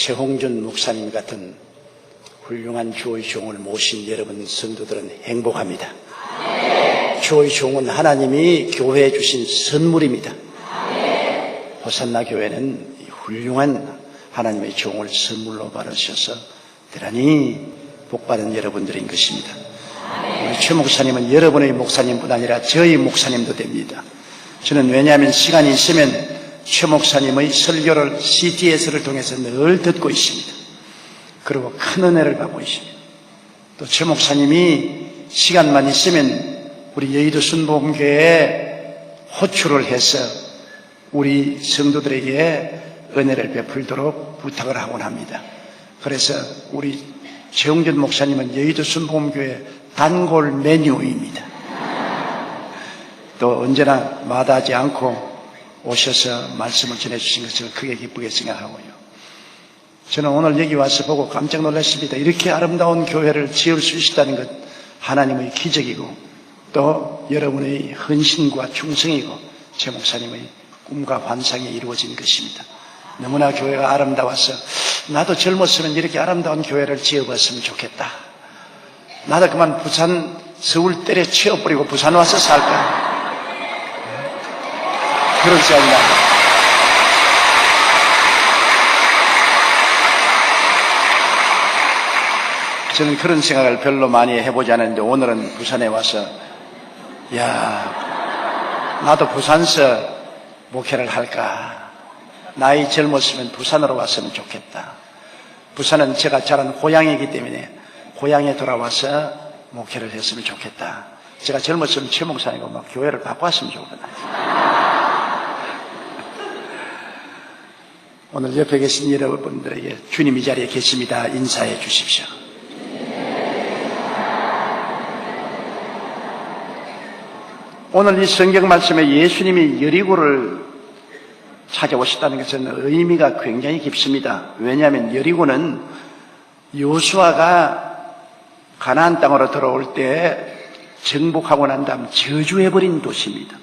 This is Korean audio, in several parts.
최홍준 목사님 같은 훌륭한 주의 종을 모신 여러분 성도들은 행복합니다. 주의 종은 하나님이 교회에 주신 선물입니다. 호산나 교회는 훌륭한 하나님의 종을 선물로 받으셔서 대단히 복받은 여러분들인 것입니다. 우리 최 목사님은 여러분의 목사님뿐 아니라 저희 목사님도 됩니다. 저는 왜냐하면 시간이 있으면 최 목사님의 설교를 CTS를 통해서 늘 듣고 있습니다. 그리고 큰 은혜를 받고 있습니다. 또 최 목사님이 시간만 있으면 우리 여의도 순복음교회에 호출을 해서 우리 성도들에게 은혜를 베풀도록 부탁을 하곤 합니다. 그래서 우리 최홍준 목사님은 여의도 순복음교회 단골 메뉴입니다. 또 언제나 마다하지 않고 오셔서 말씀을 전해주신 것을 크게 기쁘게 생각하고요. 저는 오늘 여기 와서 보고 깜짝 놀랐습니다. 이렇게 아름다운 교회를 지을 수 있다는 것 하나님의 기적이고 또 여러분의 헌신과 충성이고 최 목사님의 꿈과 환상이 이루어진 것입니다. 너무나 교회가 아름다워서 나도 젊었으면 이렇게 아름다운 교회를 지어봤으면 좋겠다. 나도 그만 부산 서울 때려치워버리고 부산 와서 살까. 그런 생각이 납니다. 저는 그런 생각을 별로 많이 해보지 않았는데 오늘은 부산에 와서 나도 부산서 목회를 할까. 나이 젊었으면 부산으로 왔으면 좋겠다. 부산은 제가 자란 고향이기 때문에 고향에 돌아와서 목회를 했으면 좋겠다. 제가 젊었으면 최 목사님과 막 교회를 바꿨으면 좋겠다. 오늘 옆에 계신 여러분들에게 주님 이 자리에 계십니다. 인사해 주십시오. 오늘 이 성경 말씀에 예수님이 여리고를 찾아오셨다는 것은 의미가 굉장히 깊습니다. 왜냐하면 여리고는 요수아가 가나안 땅으로 들어올 때 정복하고 난 다음 저주해버린 도시입니다.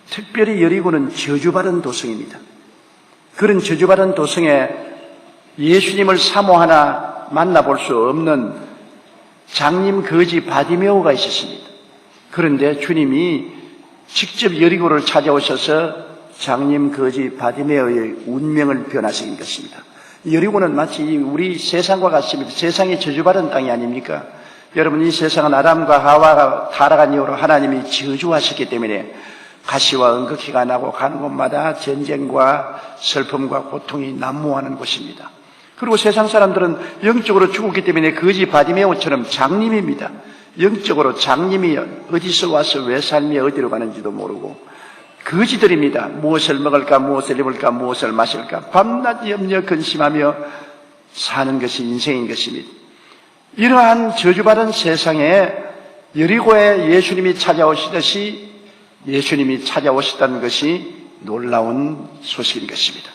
특별히 여리고는 저주받은 도성입니다. 그런 저주받은 도성에 예수님을 사모하나 만나볼 수 없는 장님 거지 바디메오가 있었습니다. 그런데 주님이 직접 여리고를 찾아오셔서 장님 거지 바디메오의 운명을 변화시킨 것입니다. 여리고는 마치 우리 세상과 같습니다. 세상이 저주받은 땅이 아닙니까? 여러분, 이 세상은 아담과 하와가 타락한 이후로 하나님이 저주하셨기 때문에 가시와 은극히가 나고 가는 곳마다 전쟁과 슬픔과 고통이 난무하는 곳입니다. 그리고 세상 사람들은 영적으로 죽었기 때문에 거지 바디메오처럼 장님입니다. 영적으로 장님이 어디서 와서 왜 삶이 어디로 가는지도 모르고 거지들입니다. 무엇을 먹을까, 무엇을 입을까, 무엇을 마실까 밤낮 염려 근심하며 사는 것이 인생인 것입니다. 이러한 저주받은 세상에 여리고에 예수님이 찾아오시듯이 예수님이 찾아오셨다는 것이 놀라운 소식인 것입니다.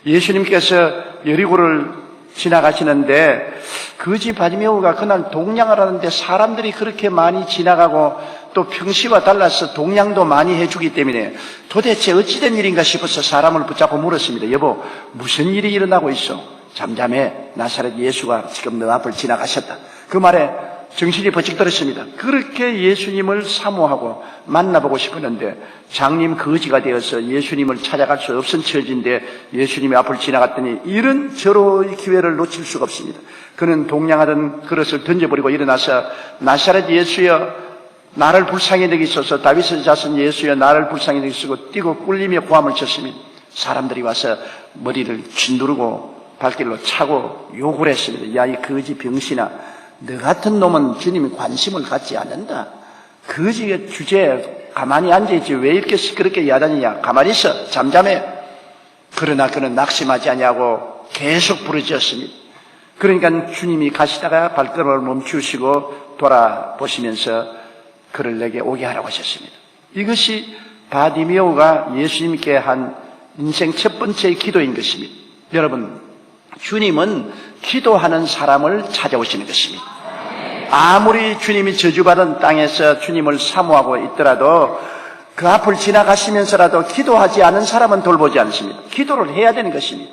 예수님께서 여리고를 지나가시는데 거지 바디메오가 그날 동냥을 하는데 사람들이 그렇게 많이 지나가고 또 평시와 달라서 동냥도 많이 해주기 때문에 도대체 어찌된 일인가 싶어서 사람을 붙잡고 물었습니다. 여보, 무슨 일이 일어나고 있어? 잠잠해. 나사렛 예수가 지금 너 앞을 지나가셨다. 그 말에 정신이 번쩍 들었습니다. 그렇게 예수님을 사모하고 만나보고 싶었는데 장님 거지가 되어서 예수님을 찾아갈 수 없은 처지인데 예수님이 앞을 지나갔더니 이런 절호의 기회를 놓칠 수가 없습니다. 그는 동냥하던 그릇을 던져버리고 일어나서 나사렛 예수여 나를 불쌍히 여기소서. 다윗의 자손 예수여 나를 불쌍히 여기소서 뛰고 꿀리며 고함을 쳤습니다. 사람들이 와서 머리를 짓누르고 발길로 차고 욕을 했습니다. 야, 이 거지 병신아, 너 같은 놈은 주님이 관심을 갖지 않는다. 거지의 주제에 가만히 앉아있지 왜 이렇게 시끄럽게 야단이냐. 가만히 있어. 잠잠해. 그러나 그는 낙심하지 아니하고 계속 부르짖었습니다. 그러니까 주님이 가시다가 발걸음을 멈추시고 돌아보시면서 그를 내게 오게 하라고 하셨습니다. 이것이 바디메오가 예수님께 한 인생 첫 번째 기도인 것입니다. 여러분, 주님은 기도하는 사람을 찾아오시는 것입니다. 아무리 주님이 저주받은 땅에서 주님을 사모하고 있더라도 그 앞을 지나가시면서라도 기도하지 않은 사람은 돌보지 않습니다. 기도를 해야 되는 것입니다.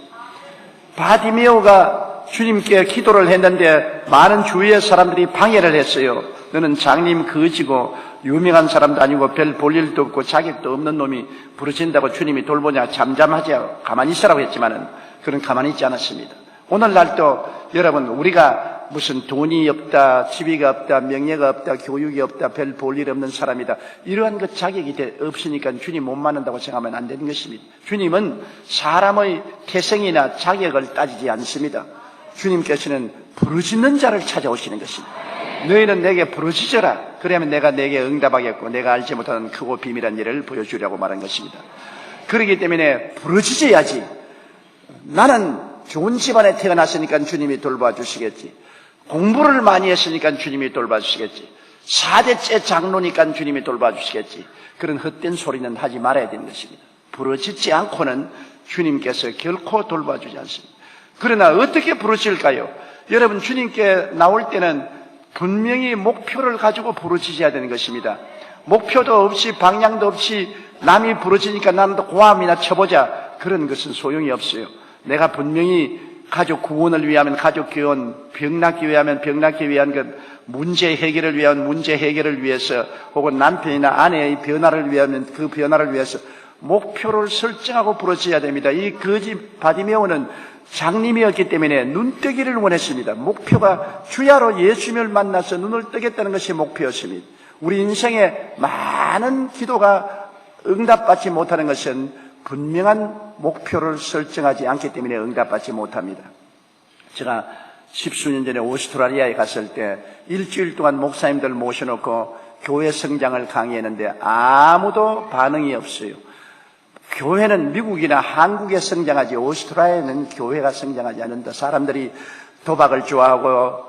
바디메오가 주님께 기도를 했는데 많은 주위의 사람들이 방해를 했어요. 너는 장님 거지고 유명한 사람도 아니고 별 볼 일도 없고 자격도 없는 놈이 부르신다고 주님이 돌보냐, 잠잠하지, 가만히 있으라고 했지만은 그는 가만히 있지 않았습니다. 오늘날도 여러분, 우리가 무슨 돈이 없다, 지위가 없다, 명예가 없다, 교육이 없다, 별 볼 일 없는 사람이다, 이러한 그 자격이 없으니까 주님 못 만난다고 생각하면 안 되는 것입니다. 주님은 사람의 태생이나 자격을 따지지 않습니다. 주님께서는 부르짖는 자를 찾아오시는 것입니다. 너희는 내게 부르짖어라. 그러면 내가 내게 응답하겠고 내가 알지 못하는 크고 비밀한 일을 보여주려고 말한 것입니다. 그렇기 때문에 부르짖어야지. 나는 좋은 집안에 태어났으니까 주님이 돌봐 주시겠지. 공부를 많이 했으니까 주님이 돌봐 주시겠지. 4대째 장로니까 주님이 돌봐 주시겠지. 그런 헛된 소리는 하지 말아야 되는 것입니다. 부르짖지 않고는 주님께서 결코 돌봐주지 않습니다. 그러나 어떻게 부르짖을까요? 여러분, 주님께 나올 때는 분명히 목표를 가지고 부르짖어야 되는 것입니다. 목표도 없이 방향도 없이 남이 부르짖으니까 나는 또 고함이나 쳐보자, 그런 것은 소용이 없어요. 내가 분명히 가족 구원을 위하면 가족 구원, 병 낫기 위하면 병 낫기 위한 것, 문제 해결을 위한 문제 해결을 위해서, 혹은 남편이나 아내의 변화를 위하면 그 변화를 위해서 목표를 설정하고 부르짖어야 됩니다. 이 거지 바디메오는 장님이었기 때문에 눈뜨기를 원했습니다. 목표가 주야로 예수님을 만나서 눈을 뜨겠다는 것이 목표였습니다. 우리 인생에 많은 기도가 응답받지 못하는 것은 분명한 목표를 설정하지 않기 때문에 응답받지 못합니다. 제가 10수년 전에 오스트라리아에 갔을 때 일주일 동안 목사님들 모셔놓고 교회 성장을 강의했는데 아무도 반응이 없어요. 교회는 미국이나 한국에 성장하지 오스트라리아에는 교회가 성장하지 않는다. 사람들이 도박을 좋아하고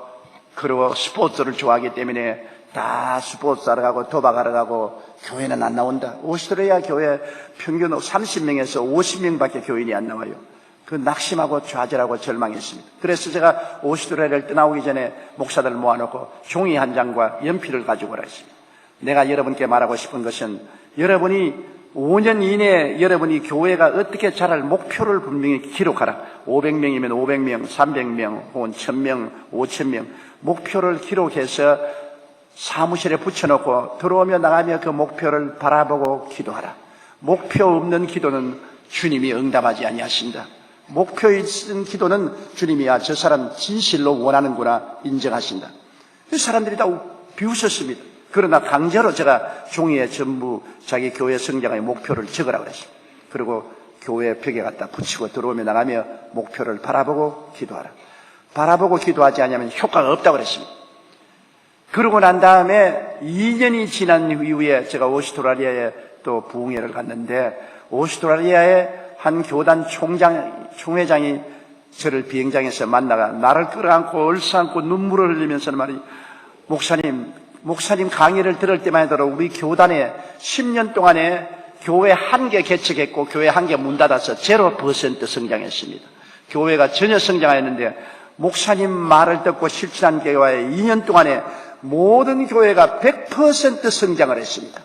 그리고 스포츠를 좋아하기 때문에 다 스포츠 하러 가고 도박하러 가고 교회는 안 나온다. 오스트레일리아 교회 평균 30명에서 50명밖에 교인이 안 나와요. 그 낙심하고 좌절하고 절망했습니다. 그래서 제가 오스트레일리아를 떠나오기 전에 목사들을 모아놓고 종이 한 장과 연필을 가지고 오라 했습니다. 내가 여러분께 말하고 싶은 것은 여러분이 5년 이내에 여러분이 교회가 어떻게 자랄 목표를 분명히 기록하라. 500명이면 500명, 300명, 혹은 1000명, 5000명 목표를 기록해서 사무실에 붙여놓고 들어오며 나가며 그 목표를 바라보고 기도하라. 목표 없는 기도는 주님이 응답하지 아니하신다. 목표 있는 기도는 주님이 저 사람 진실로 원하는구나 인정하신다. 그 사람들이 다 비웃었습니다. 그러나 강제로 제가 종이에 전부 자기 교회 성장의 목표를 적으라고 그랬습니다. 그리고 교회 벽에 갖다 붙이고 들어오며 나가며 목표를 바라보고 기도하라. 바라보고 기도하지 않으면 효과가 없다고 그랬습니다. 그러고 난 다음에 2년이 지난 이후에 제가 오스트라리아에 또 부흥회를 갔는데 오스트라리아의 한 교단 총회장이 저를 비행장에서 만나가 나를 끌어안고 얼싸안고 눈물을 흘리면서 말이 목사님 강의를 들을 때만 해도 우리 교단에 10년 동안에 교회 1개 개척했고 교회 1개 문 닫아서 0% 성장했습니다. 교회가 전혀 성장했는데 목사님 말을 듣고 실천한 교회에 2년 동안에 모든 교회가 100% 성장을 했습니다.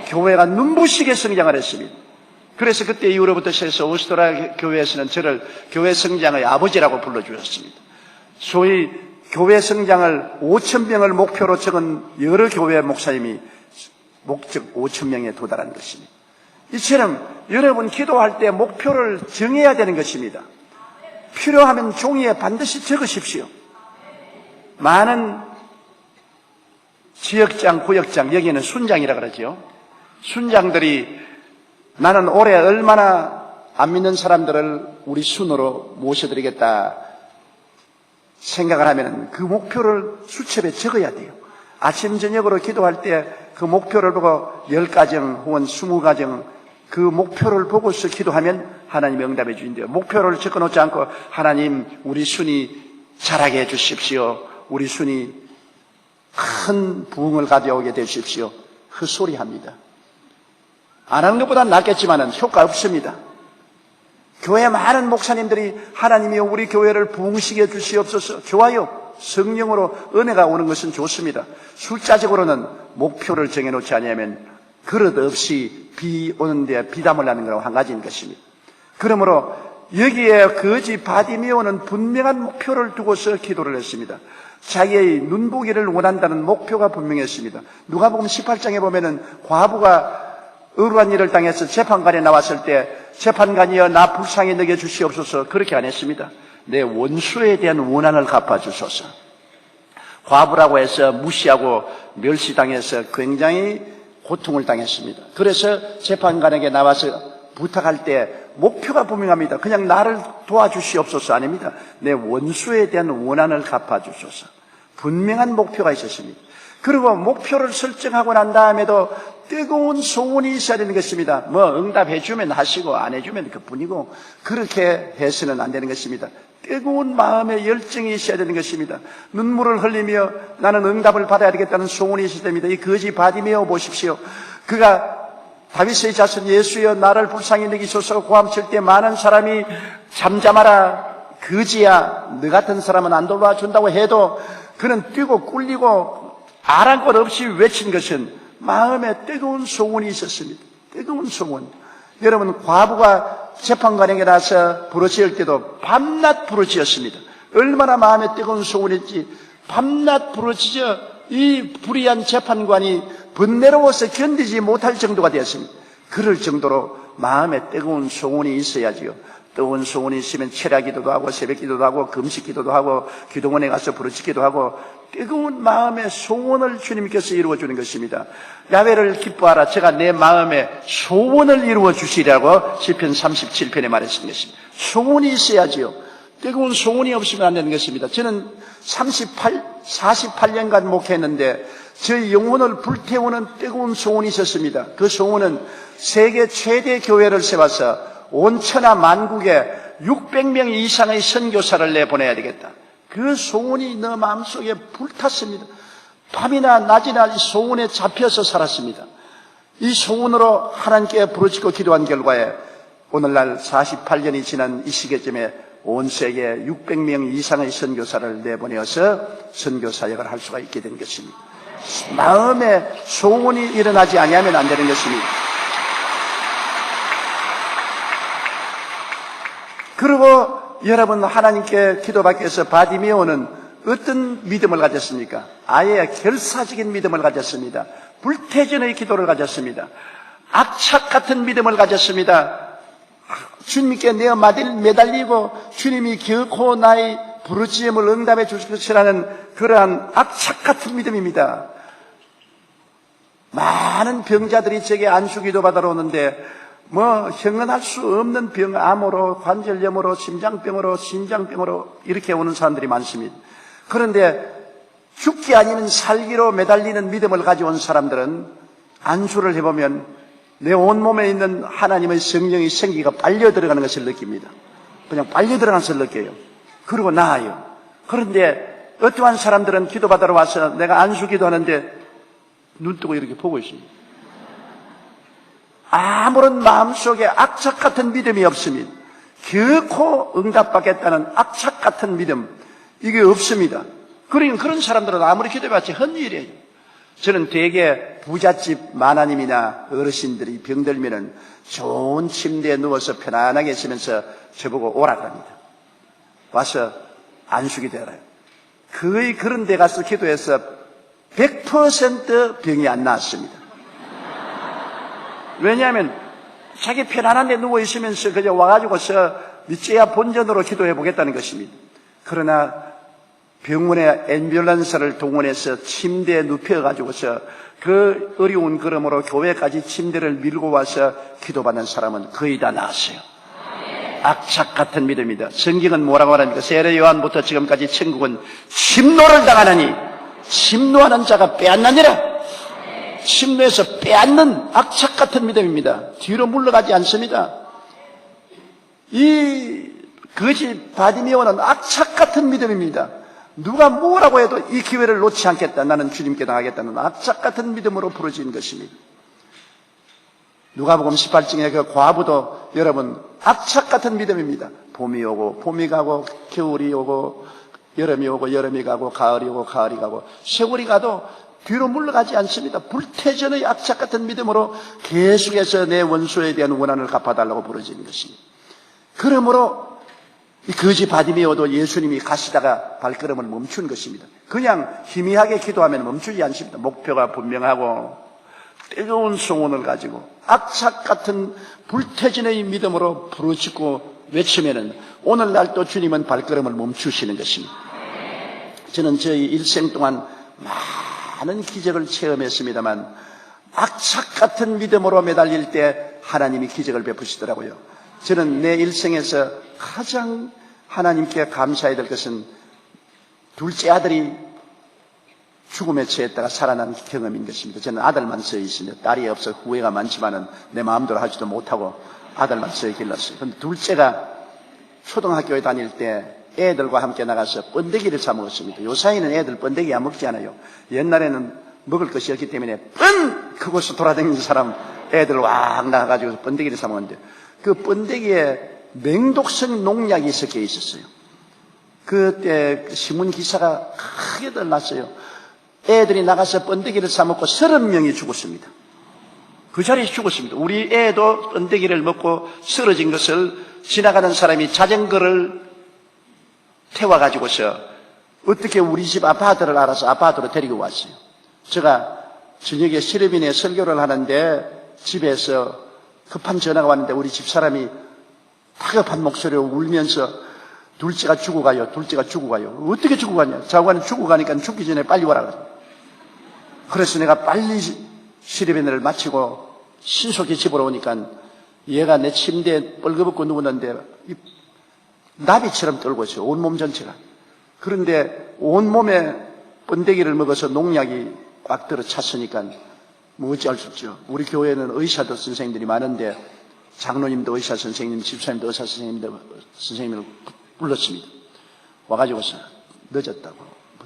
교회가 눈부시게 성장을 했습니다. 그래서 그때 이후로부터 시작해서 오스트라리아 교회에서는 저를 교회 성장의 아버지라고 불러주셨습니다. 소위 교회 성장을 5,000명을 목표로 적은 여러 교회 목사님이 목적 5,000명에 도달한 것입니다. 이처럼 여러분 기도할 때 목표를 정해야 되는 것입니다. 필요하면 종이에 반드시 적으십시오. 많은 지역장, 구역장, 여기는 순장이라 그러죠. 순장들이 나는 올해 얼마나 안 믿는 사람들을 우리 순으로 모셔드리겠다 생각을 하면 그 목표를 수첩에 적어야 돼요. 아침 저녁으로 기도할 때 그 목표를 보고 10가정 혹은 20가정 그 목표를 보고서 기도하면 하나님이 응답해 주신대요. 목표를 적어놓지 않고 하나님 우리 순이 자라게 해 주십시오. 우리 순이 큰 부흥을 가져오게 해 주십시오. 헛소리합니다. 안 하는 것보다는 낫겠지만 효과 없습니다. 교회 많은 목사님들이 하나님이 우리 교회를 부흥시켜 주시옵소서. 좋아요. 성령으로 은혜가 오는 것은 좋습니다. 숫자적으로는 목표를 정해놓지 않으면 그릇 없이 비 오는데 비담을 하는 거라고 한 가지인 것입니다. 그러므로 여기에 거지 바디메오는 분명한 목표를 두고서 기도를 했습니다. 자기의 눈보기를 원한다는 목표가 분명했습니다. 누가복음 18장에 보면은 과부가 억울한 일을 당해서 재판관에 나왔을 때 재판관이여 나 불쌍히 여겨 주시옵소서 그렇게 안 했습니다. 내 원수에 대한 원한을 갚아주소서. 과부라고 해서 무시하고 멸시당해서 굉장히 고통을 당했습니다. 그래서 재판관에게 나와서 부탁할 때 목표가 분명합니다. 그냥 나를 도와주시옵소서 아닙니다. 내 원수에 대한 원한을 갚아주소서. 분명한 목표가 있었습니다. 그리고 목표를 설정하고 난 다음에도 뜨거운 소원이 있어야 되는 것입니다. 뭐 응답해주면 하시고 안 해주면 그뿐이고 그렇게 해서는 안 되는 것입니다. 뜨거운 마음의 열정이 있어야 되는 것입니다. 눈물을 흘리며 나는 응답을 받아야 되겠다는 소원이 있어야 됩니다. 이 거지 바디메오 보십시오. 그가 다윗의 자손 예수여 나를 불쌍히 여기소서 고함칠 때 많은 사람이 잠잠하라 거지야 너 같은 사람은 안 돌봐준다고 해도 그는 뛰고 꿀리고 아랑곳 없이 외친 것은 마음에 뜨거운 소원이 있었습니다. 뜨거운 소원. 여러분 과부가 재판관에게 나서 부르짖을 때도 밤낮 부르짖었습니다. 얼마나 마음에 뜨거운 소원이었지. 밤낮 부르짖어 이 불의한 재판관이 번뇌로워서 견디지 못할 정도가 되었습니다. 그럴 정도로 마음에 뜨거운 소원이 있어야지요. 뜨거운 소원이 있으면 철야 기도도 하고 새벽 기도도 하고 금식 기도도 하고 기도원에 가서 부르짖기도 하고 뜨거운 마음의 소원을 주님께서 이루어주는 것입니다. 야훼를 기뻐하라. 제가 내 마음의 소원을 이루어주시라고 시편 37편에 말했던 것입니다. 소원이 있어야지요. 뜨거운 소원이 없으면 안 되는 것입니다. 저는 48년간 목회했는데 저희 영혼을 불태우는 뜨거운 소원이 있었습니다. 그 소원은 세계 최대 교회를 세워서 온 천하 만국에 600명 이상의 선교사를 내보내야 되겠다. 그 소원이 내 마음속에 불탔습니다. 밤이나 낮이나 이 소원에 잡혀서 살았습니다. 이 소원으로 하나님께 부르짖고 기도한 결과에 오늘날 48년이 지난 이 시기쯤에 온 세계 600명 이상의 선교사를 내보내어서 선교 사역을 할 수가 있게 된 것입니다. 마음에 소원이 일어나지 아니하면 안 되는 것입니다. 그리고 여러분 하나님께 기도받기 위해서 바디메오는 어떤 믿음을 가졌습니까? 아예 결사적인 믿음을 가졌습니다. 불태전의 기도를 가졌습니다. 악착 같은 믿음을 가졌습니다. 주님께 내어 매달리고 주님이 결코 나의 부르짖음을 응답해 주실 것이라는 그러한 악착 같은 믿음입니다. 많은 병자들이 제게 안수기도 받으러 오는데 뭐 형언할 수 없는 병, 암으로 관절염으로 심장병으로 신장병으로 이렇게 오는 사람들이 많습니다. 그런데 죽기 아니면 살기로 매달리는 믿음을 가져온 사람들은 안수를 해보면 내 온몸에 있는 하나님의 성령의 생기가 빨려 들어가는 것을 느낍니다. 그냥 빨려 들어가는 것을 느껴요. 그리고 나아요. 그런데 어떠한 사람들은 기도받으러 와서 내가 안수 기도하는데 눈 뜨고 이렇게 보고 있습니다. 아무런 마음속에 악착 같은 믿음이 없습니다. 결코 응답받겠다는 악착 같은 믿음 이게 없습니다. 그러니까 그런 사람들은 아무리 기도해봤자 헛일이에요. 저는 대개 부잣집 마나님이나 어르신들이 병들면은 좋은 침대에 누워서 편안하게 있으면서 저보고 오라 그럽니다. 와서 안수기 되어라요. 거의 그런 데 가서 기도해서 100% 병이 안 나았습니다. 왜냐하면 자기 편안한 데 누워 있으면서 그냥 와가지고서 밑에야 본전으로 기도해 보겠다는 것입니다. 그러나 병원에 앰뷸런스를 동원해서 침대에 눕혀가지고서 그 어려운 걸음으로 교회까지 침대를 밀고 와서 기도받는 사람은 거의 다 나았어요. 악착 같은 믿음입니다. 성경은 뭐라고 하랍니까? 세례 요한부터 지금까지 천국은 침노를 당하나니 침노하는 자가 빼앗나니라. 침노에서 빼앗는 악착 같은 믿음입니다. 뒤로 물러가지 않습니다. 이 거지 바디메오는 악착 같은 믿음입니다. 누가 뭐라고 해도 이 기회를 놓지 않겠다. 나는 주님께 당하겠다는 악착 같은 믿음으로 부르짖은 것입니다. 누가복음 18장의 그 과부도 여러분 악착 같은 믿음입니다. 봄이 오고 봄이 가고 겨울이 오고 여름이 오고 여름이 가고 가을이 오고 가을이 가고 세월이 가도 뒤로 물러가지 않습니다. 불태전의 악착 같은 믿음으로 계속해서 내 원수에 대한 원한을 갚아달라고 부르짖는 것입니다. 그러므로 이 거지 바디메오도 예수님이 가시다가 발걸음을 멈춘 것입니다. 그냥 희미하게 기도하면 멈추지 않습니다. 목표가 분명하고 뜨거운 소원을 가지고 악착 같은 불태진의 믿음으로 부르짖고 외치면은 오늘날 또 주님은 발걸음을 멈추시는 것입니다. 저는 저희 일생 동안 많은 기적을 체험했습니다만 악착 같은 믿음으로 매달릴 때 하나님이 기적을 베푸시더라고요. 저는 내 일생에서 가장 하나님께 감사해야 될 것은 둘째 아들이 죽음에 처했다가 살아난 경험인 것입니다. 저는 아들만 서 있으며 딸이 없어 후회가 많지만은 내 마음대로 하지도 못하고 아들만 서 길렀어요. 그런데 둘째가 초등학교에 다닐 때 애들과 함께 나가서 번데기를 사 먹었습니다. 요사이는 애들 번데기 안 먹지 않아요. 옛날에는 먹을 것이 없기 때문에 그곳을 돌아다니는 사람 애들 왕 나가가지고 번데기를 사 먹었는데 그 번데기에 맹독성 농약이 섞여 있었어요. 그때 신문 기사가 크게들 났어요. 애들이 나가서 번데기를 사 먹고 30명이 죽었습니다. 그 자리에서 죽었습니다. 우리 애도 번데기를 먹고 쓰러진 것을 지나가는 사람이 자전거를 태워가지고서 어떻게 우리 집 아파트를 알아서 아파트로 데리고 왔어요. 제가 저녁에 시럽인에 설교를 하는데 집에서 급한 전화가 왔는데 우리 집사람이 다급한 목소리로 울면서 둘째가 죽어가요. 둘째가 죽어가요. 어떻게 죽어가냐. 자고가는 죽어가니까 죽기 전에 빨리 와라. 그래서 내가 빨리 시럽인을 마치고 신속히 집으로 오니까 얘가 내 침대에 뻘거벗고 누웠는데 나비처럼 떨고 있어요. 온몸 전체가. 그런데 온몸에 번데기를 먹어서 농약이 꽉 들어 찼으니까 뭐 어찌할 수 없죠. 우리 교회는 의사도 선생님들이 많은데 장로님도 의사 선생님, 집사님도 의사 선생님을 불렀습니다. 와가지고서 늦었다고.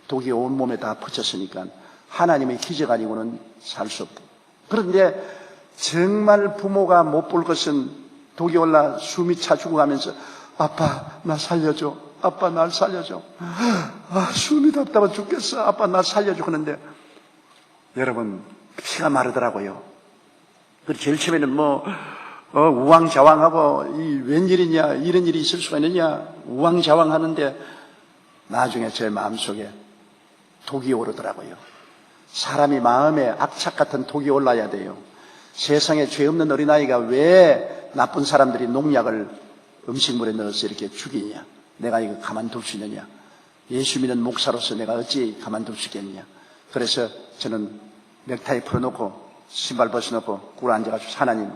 독이 온몸에 다 퍼졌으니까 하나님의 기적 아니고는 살 수 없고. 그런데 정말 부모가 못 볼 것은 독이 올라 숨이 차 죽어가면서 아빠 나 살려줘. 아빠 날 살려줘. 숨이 답답해 죽겠어. 아빠 날 살려줘. 그런데 여러분 피가 마르더라고요. 그리고 제일 처음에는 우왕좌왕하고 이 웬일이냐 이런 일이 있을 수가 있느냐 우왕좌왕하는데 나중에 제 마음속에 독이 오르더라고요. 사람이 마음에 악착 같은 독이 올라야 돼요. 세상에 죄 없는 어린아이가 왜 나쁜 사람들이 농약을 음식물에 넣어서 이렇게 죽이냐. 내가 이거 가만둘 수 있느냐. 예수 믿는 목사로서 내가 어찌 가만둘 수 있겠느냐. 그래서 저는 넥타이 풀어놓고 신발 벗어놓고 굴 앉아가지고 하나님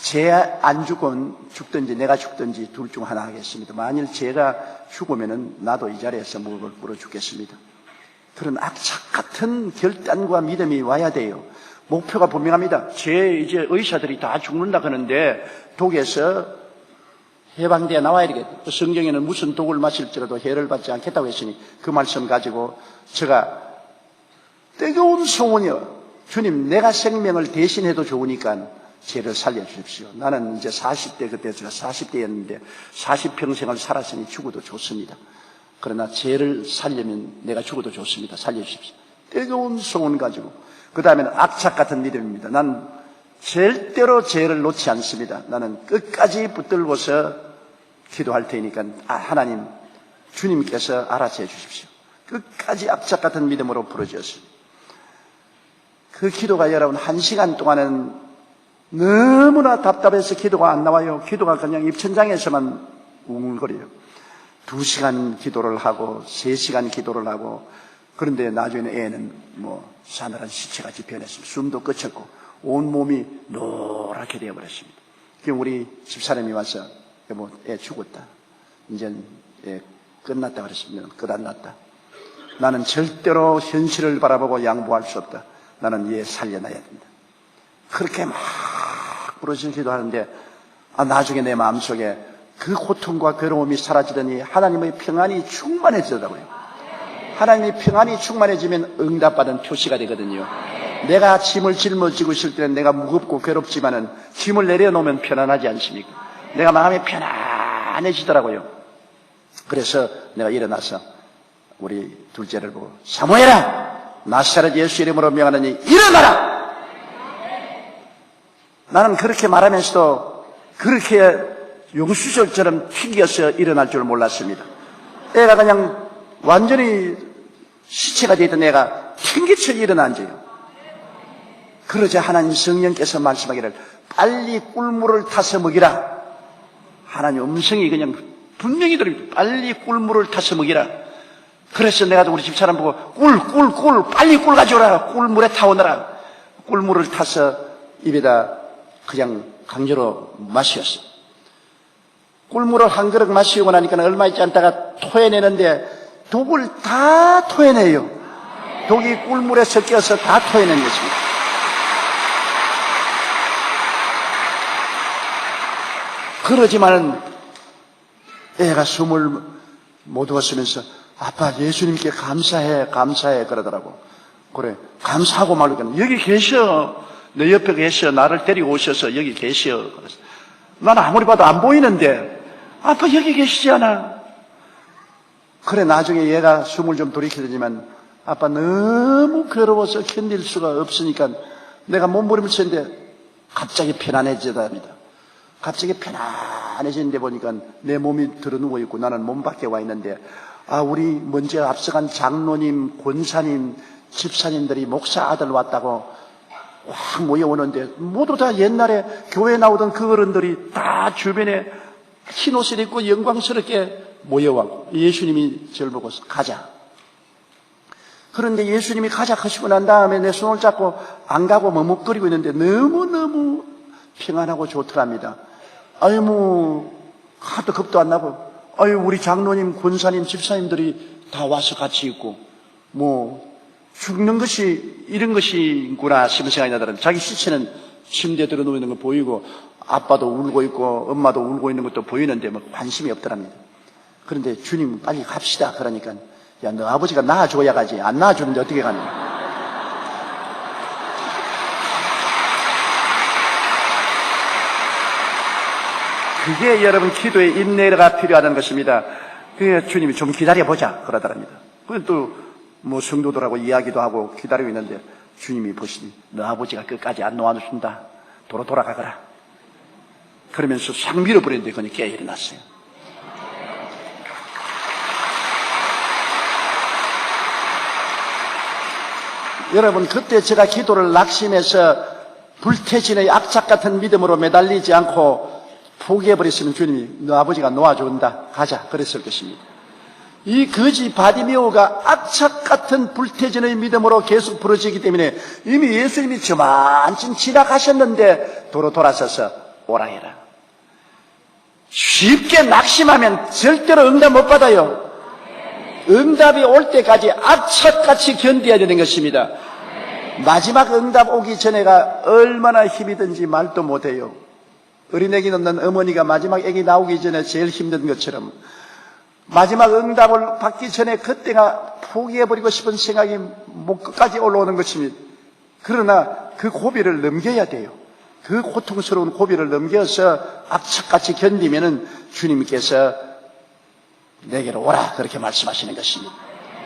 쟤 안 죽으면 죽든지 내가 죽든지 둘 중 하나 하겠습니다. 만일 쟤가 죽으면은 나도 이 자리에서 무릎을 꿇어 죽겠습니다. 그런 악착 같은 결단과 믿음이 와야 돼요. 목표가 분명합니다. 이제 의사들이 다 죽는다 그러는데 독에서 해방되어 나와야 되겠다. 성경에는 무슨 독을 마실지라도 해를 받지 않겠다고 했으니 그 말씀 가지고 제가 뜨거운 소원이요. 주님 내가 생명을 대신해도 좋으니까 죄를 살려주십시오. 나는 이제 40대 그때 제가 40대였는데 40평생을 살았으니 죽어도 좋습니다. 그러나 죄를 살려면 내가 죽어도 좋습니다. 살려주십시오. 뜨거운 소원 가지고 그 다음에는 악착 같은 믿음입니다. 나는 절대로 죄를 놓지 않습니다. 나는 끝까지 붙들고서 기도할 테니까 하나님 주님께서 알아서 해주십시오. 끝까지 악착 같은 믿음으로 부르짖었습니다. 그 기도가 여러분 1시간 동안은 너무나 답답해서 기도가 안 나와요. 기도가 그냥 입천장에서만 웅웅거려요. 2시간 기도를 하고 3시간 기도를 하고 그런데 나중에는 애는 사늘한 시체같이 변했습니다. 숨도 끝쳤고 온몸이 노랗게 되어버렸습니다. 그럼 우리 집사람이 와서 여보 애 죽었다. 이제 애 끝났다 그랬습니다. 끝났다. 나는 절대로 현실을 바라보고 양보할 수 없다. 나는 얘 살려놔야 된다. 그렇게 막 부르짖어 기도하는데 나중에 내 마음속에 그 고통과 괴로움이 사라지더니 하나님의 평안이 충만해지더라고요. 하나님의 평안이 충만해지면 응답받은 표시가 되거든요. 내가 짐을 짊어지고 있을 때는 내가 무겁고 괴롭지만은 짐을 내려놓으면 편안하지 않습니까? 내가 마음이 편안해지더라고요. 그래서 내가 일어나서 우리 둘째를 보고 사무엘아 나사렛 예수 이름으로 명하노니 일어나라. 나는 그렇게 말하면서도 그렇게 용수철처럼 튀겨서 일어날 줄 몰랐습니다. 애가 그냥 완전히 시체가 되었던 애가 튕겨쳐 일어난지요. 그러자 하나님 성령께서 말씀하기를 빨리 꿀물을 타서 먹이라. 하나님 음성이 그냥 분명히 들립니다. 빨리 꿀물을 타서 먹이라. 그래서 내가 우리 집 사람 보고 꿀 빨리 꿀 가져오라. 꿀물에 타오너라. 꿀물을 타서 입에다 그냥 강제로 마셨어요. 꿀물을 한 그릇 마시고 나니까 얼마 있지 않다가 토해내는데 독을 다 토해내요. 독이 꿀물에 섞여서 다 토해내는 것입니다. 그러지만 애가 숨을 못 얻었으면서 아빠 예수님께 감사해 그러더라고. 그래 감사하고 말고 여기 계셔. 내 옆에 계셔. 나를 데리고 오셔서 여기 계셔. 그래서 나는 아무리 봐도 안 보이는데 아빠 여기 계시지 않아. 그래 나중에 얘가 숨을 좀 돌이키더니만 아빠 너무 괴로워서 견딜 수가 없으니까 내가 몸부림쳤는데 갑자기 편안해지답니다. 갑자기 편안해지는데 보니까 내 몸이 들어 누워 있고 나는 몸 밖에 와 있는데 우리 먼저 앞서간 장로님, 권사님, 집사님들이 목사 아들 왔다고 확 모여오는데 모두 다 옛날에 교회 나오던 그 어른들이 다 주변에 흰 옷을 입고 영광스럽게 모여와 예수님이 저를 보고 가자. 그런데 예수님이 가자 하시고 난 다음에 내 손을 잡고 안 가고 머뭇거리고 있는데 너무너무 평안하고 좋더랍니다. 하도 겁도 안 나고 우리 장로님, 권사님, 집사님들이 다 와서 같이 있고 죽는 것이 이런 것이구나 싶은 생각이 나더라고요. 자기 시체는 침대에 들어 누워 있는 거 보이고 아빠도 울고 있고 엄마도 울고 있는 것도 보이는데 관심이 없더랍니다. 그런데 주님 빨리 갑시다 그러니까 야 너 아버지가 낳아줘야 가지 안 낳아주는데 어떻게 가냐. 그게 여러분 기도의 인내가 필요하다는 것입니다. 그게 주님이 좀 기다려보자 그러더랍니다. 그건 또 성도들하고 이야기도 하고 기다리고 있는데 주님이 보시니 너 아버지가 끝까지 안 놓아준다. 도로 돌아가거라. 그러면서 싹 밀어버렸는데 그냥 깨어 일어났어요. 여러분 그때 제가 기도를 낙심해서 불태진의 악착 같은 믿음으로 매달리지 않고 포기해버렸으면 주님이 너 아버지가 놓아준다 가자 그랬을 것입니다. 이 거지 바디메오가 악착 같은 불태진의 믿음으로 계속 부러지기 때문에 이미 예수님이 저만쯤 지나가셨는데 도로 돌아서서 오라 해라. 쉽게 낙심하면 절대로 응답 못 받아요. 응답이 올 때까지 악착같이 견뎌야 되는 것입니다. 마지막 응답 오기 전에가 얼마나 힘이 든지 말도 못해요. 어린애기 낳는 어머니가 마지막 애기 나오기 전에 제일 힘든 것처럼 마지막 응답을 받기 전에 그때가 포기해버리고 싶은 생각이 목 끝까지 올라오는 것입니다. 그러나 그 고비를 넘겨야 돼요. 그 고통스러운 고비를 넘겨서 악착같이 견디면은 주님께서 내게로 오라 그렇게 말씀하시는 것입니다.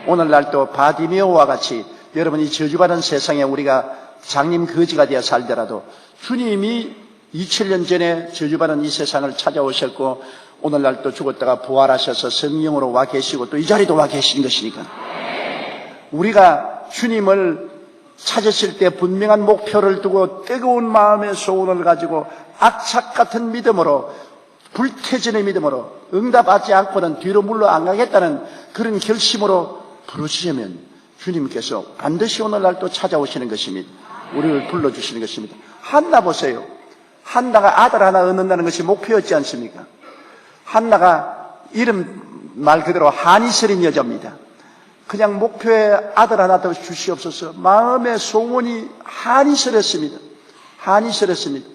오늘날 또 바디메오와 같이 여러분 이 저주받은 세상에 우리가 장님 거지가 되어 살더라도 주님이 2000년 전에 저주받은 이 세상을 찾아오셨고 오늘날 또 죽었다가 부활하셔서 성령으로 와 계시고 또 이 자리도 와 계신 것이니까 우리가 주님을 찾으실 때 분명한 목표를 두고 뜨거운 마음의 소원을 가지고 악착 같은 믿음으로 불태진의 믿음으로 응답하지 않고는 뒤로 물러 안 가겠다는 그런 결심으로 부르시면 주님께서 반드시 오늘날 또 찾아오시는 것입니다. 우리를 불러주시는 것입니다. 한나 보세요. 한나가 아들 하나 얻는다는 것이 목표였지 않습니까? 한나가 이름 말 그대로 한이스린 여자입니다. 그냥 목표에 아들 하나 더 주시옵소서 마음의 소원이 한이스렸습니다. 한이스렸습니다.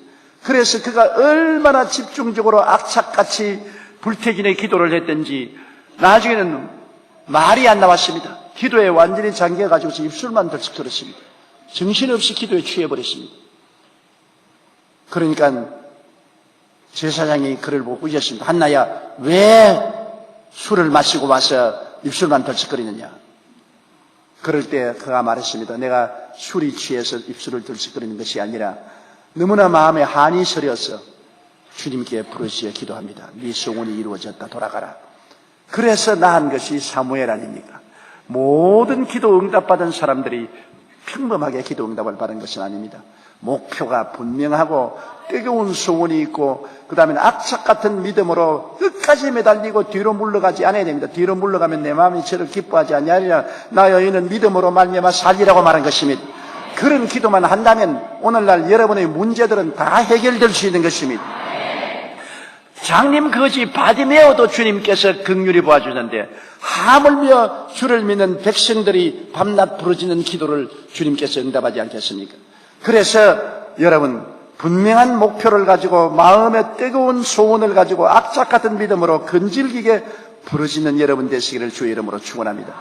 그래서 그가 얼마나 집중적으로 악착같이 불태진의 기도를 했든지 나중에는 말이 안 나왔습니다. 기도에 완전히 잠겨가지고서 입술만 덜썩거렸습니다. 정신없이 기도에 취해버렸습니다. 그러니까 제사장이 그를 보고 꾸짖었습니다. 한나야 왜 술을 마시고 와서 입술만 덜썩거리느냐. 그럴 때 그가 말했습니다. 내가 술이 취해서 입술을 덜썩거리는 것이 아니라 너무나 마음에 한이 서려서 주님께 부르시어 기도합니다. 네 소원이 이루어졌다. 돌아가라. 그래서 낳은 것이 사무엘 아닙니까? 모든 기도 응답받은 사람들이 평범하게 기도 응답을 받은 것은 아닙니다. 목표가 분명하고 뜨거운 소원이 있고 그 다음에는 악착 같은 믿음으로 끝까지 매달리고 뒤로 물러가지 않아야 됩니다. 뒤로 물러가면 내 마음이 저를 기뻐하지 아니하리라. 나 여인은 믿음으로 말미암아 살리라고 말한 것입니다. 그런 기도만 한다면 오늘날 여러분의 문제들은 다 해결될 수 있는 것입니다. 장님 거지 바디메오도 주님께서 긍휼히 보아주는데 하물며 주를 믿는 백성들이 밤낮 부르짖는 기도를 주님께서 응답하지 않겠습니까? 그래서 여러분 분명한 목표를 가지고 마음의 뜨거운 소원을 가지고 악착 같은 믿음으로 근질기게 부르짖는 여러분 되시기를 주의 이름으로 축원합니다.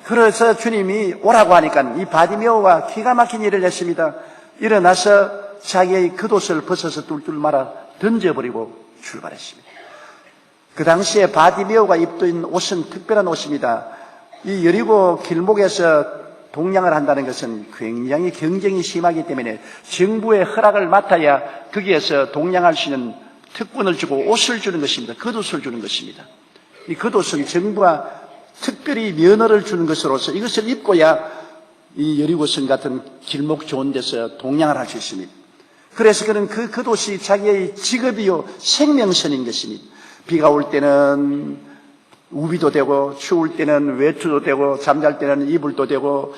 그래서 주님이 오라고 하니까 이 바디메오가 기가 막힌 일을 했습니다. 일어나서 자기의 겉옷을 벗어서 뚫뚫 말아 던져버리고 출발했습니다. 그 당시에 바디메오가 입던 옷은 특별한 옷입니다. 이 여리고 길목에서 동냥을 한다는 것은 굉장히 경쟁이 심하기 때문에 정부의 허락을 맡아야 거기에서 동냥할 수 있는 특권을 주고 옷을 주는 것입니다. 겉옷을 주는 것입니다. 이 겉옷은 정부가 특별히 면허를 주는 것으로서 이것을 입고야 이 여리고성 같은 길목 좋은 데서 동냥을 할 수 있습니다. 그래서 그는 그 겉옷이 자기의 직업이요 생명선인 것입니다. 비가 올 때는 우비도 되고 추울 때는 외투도 되고 잠잘 때는 이불도 되고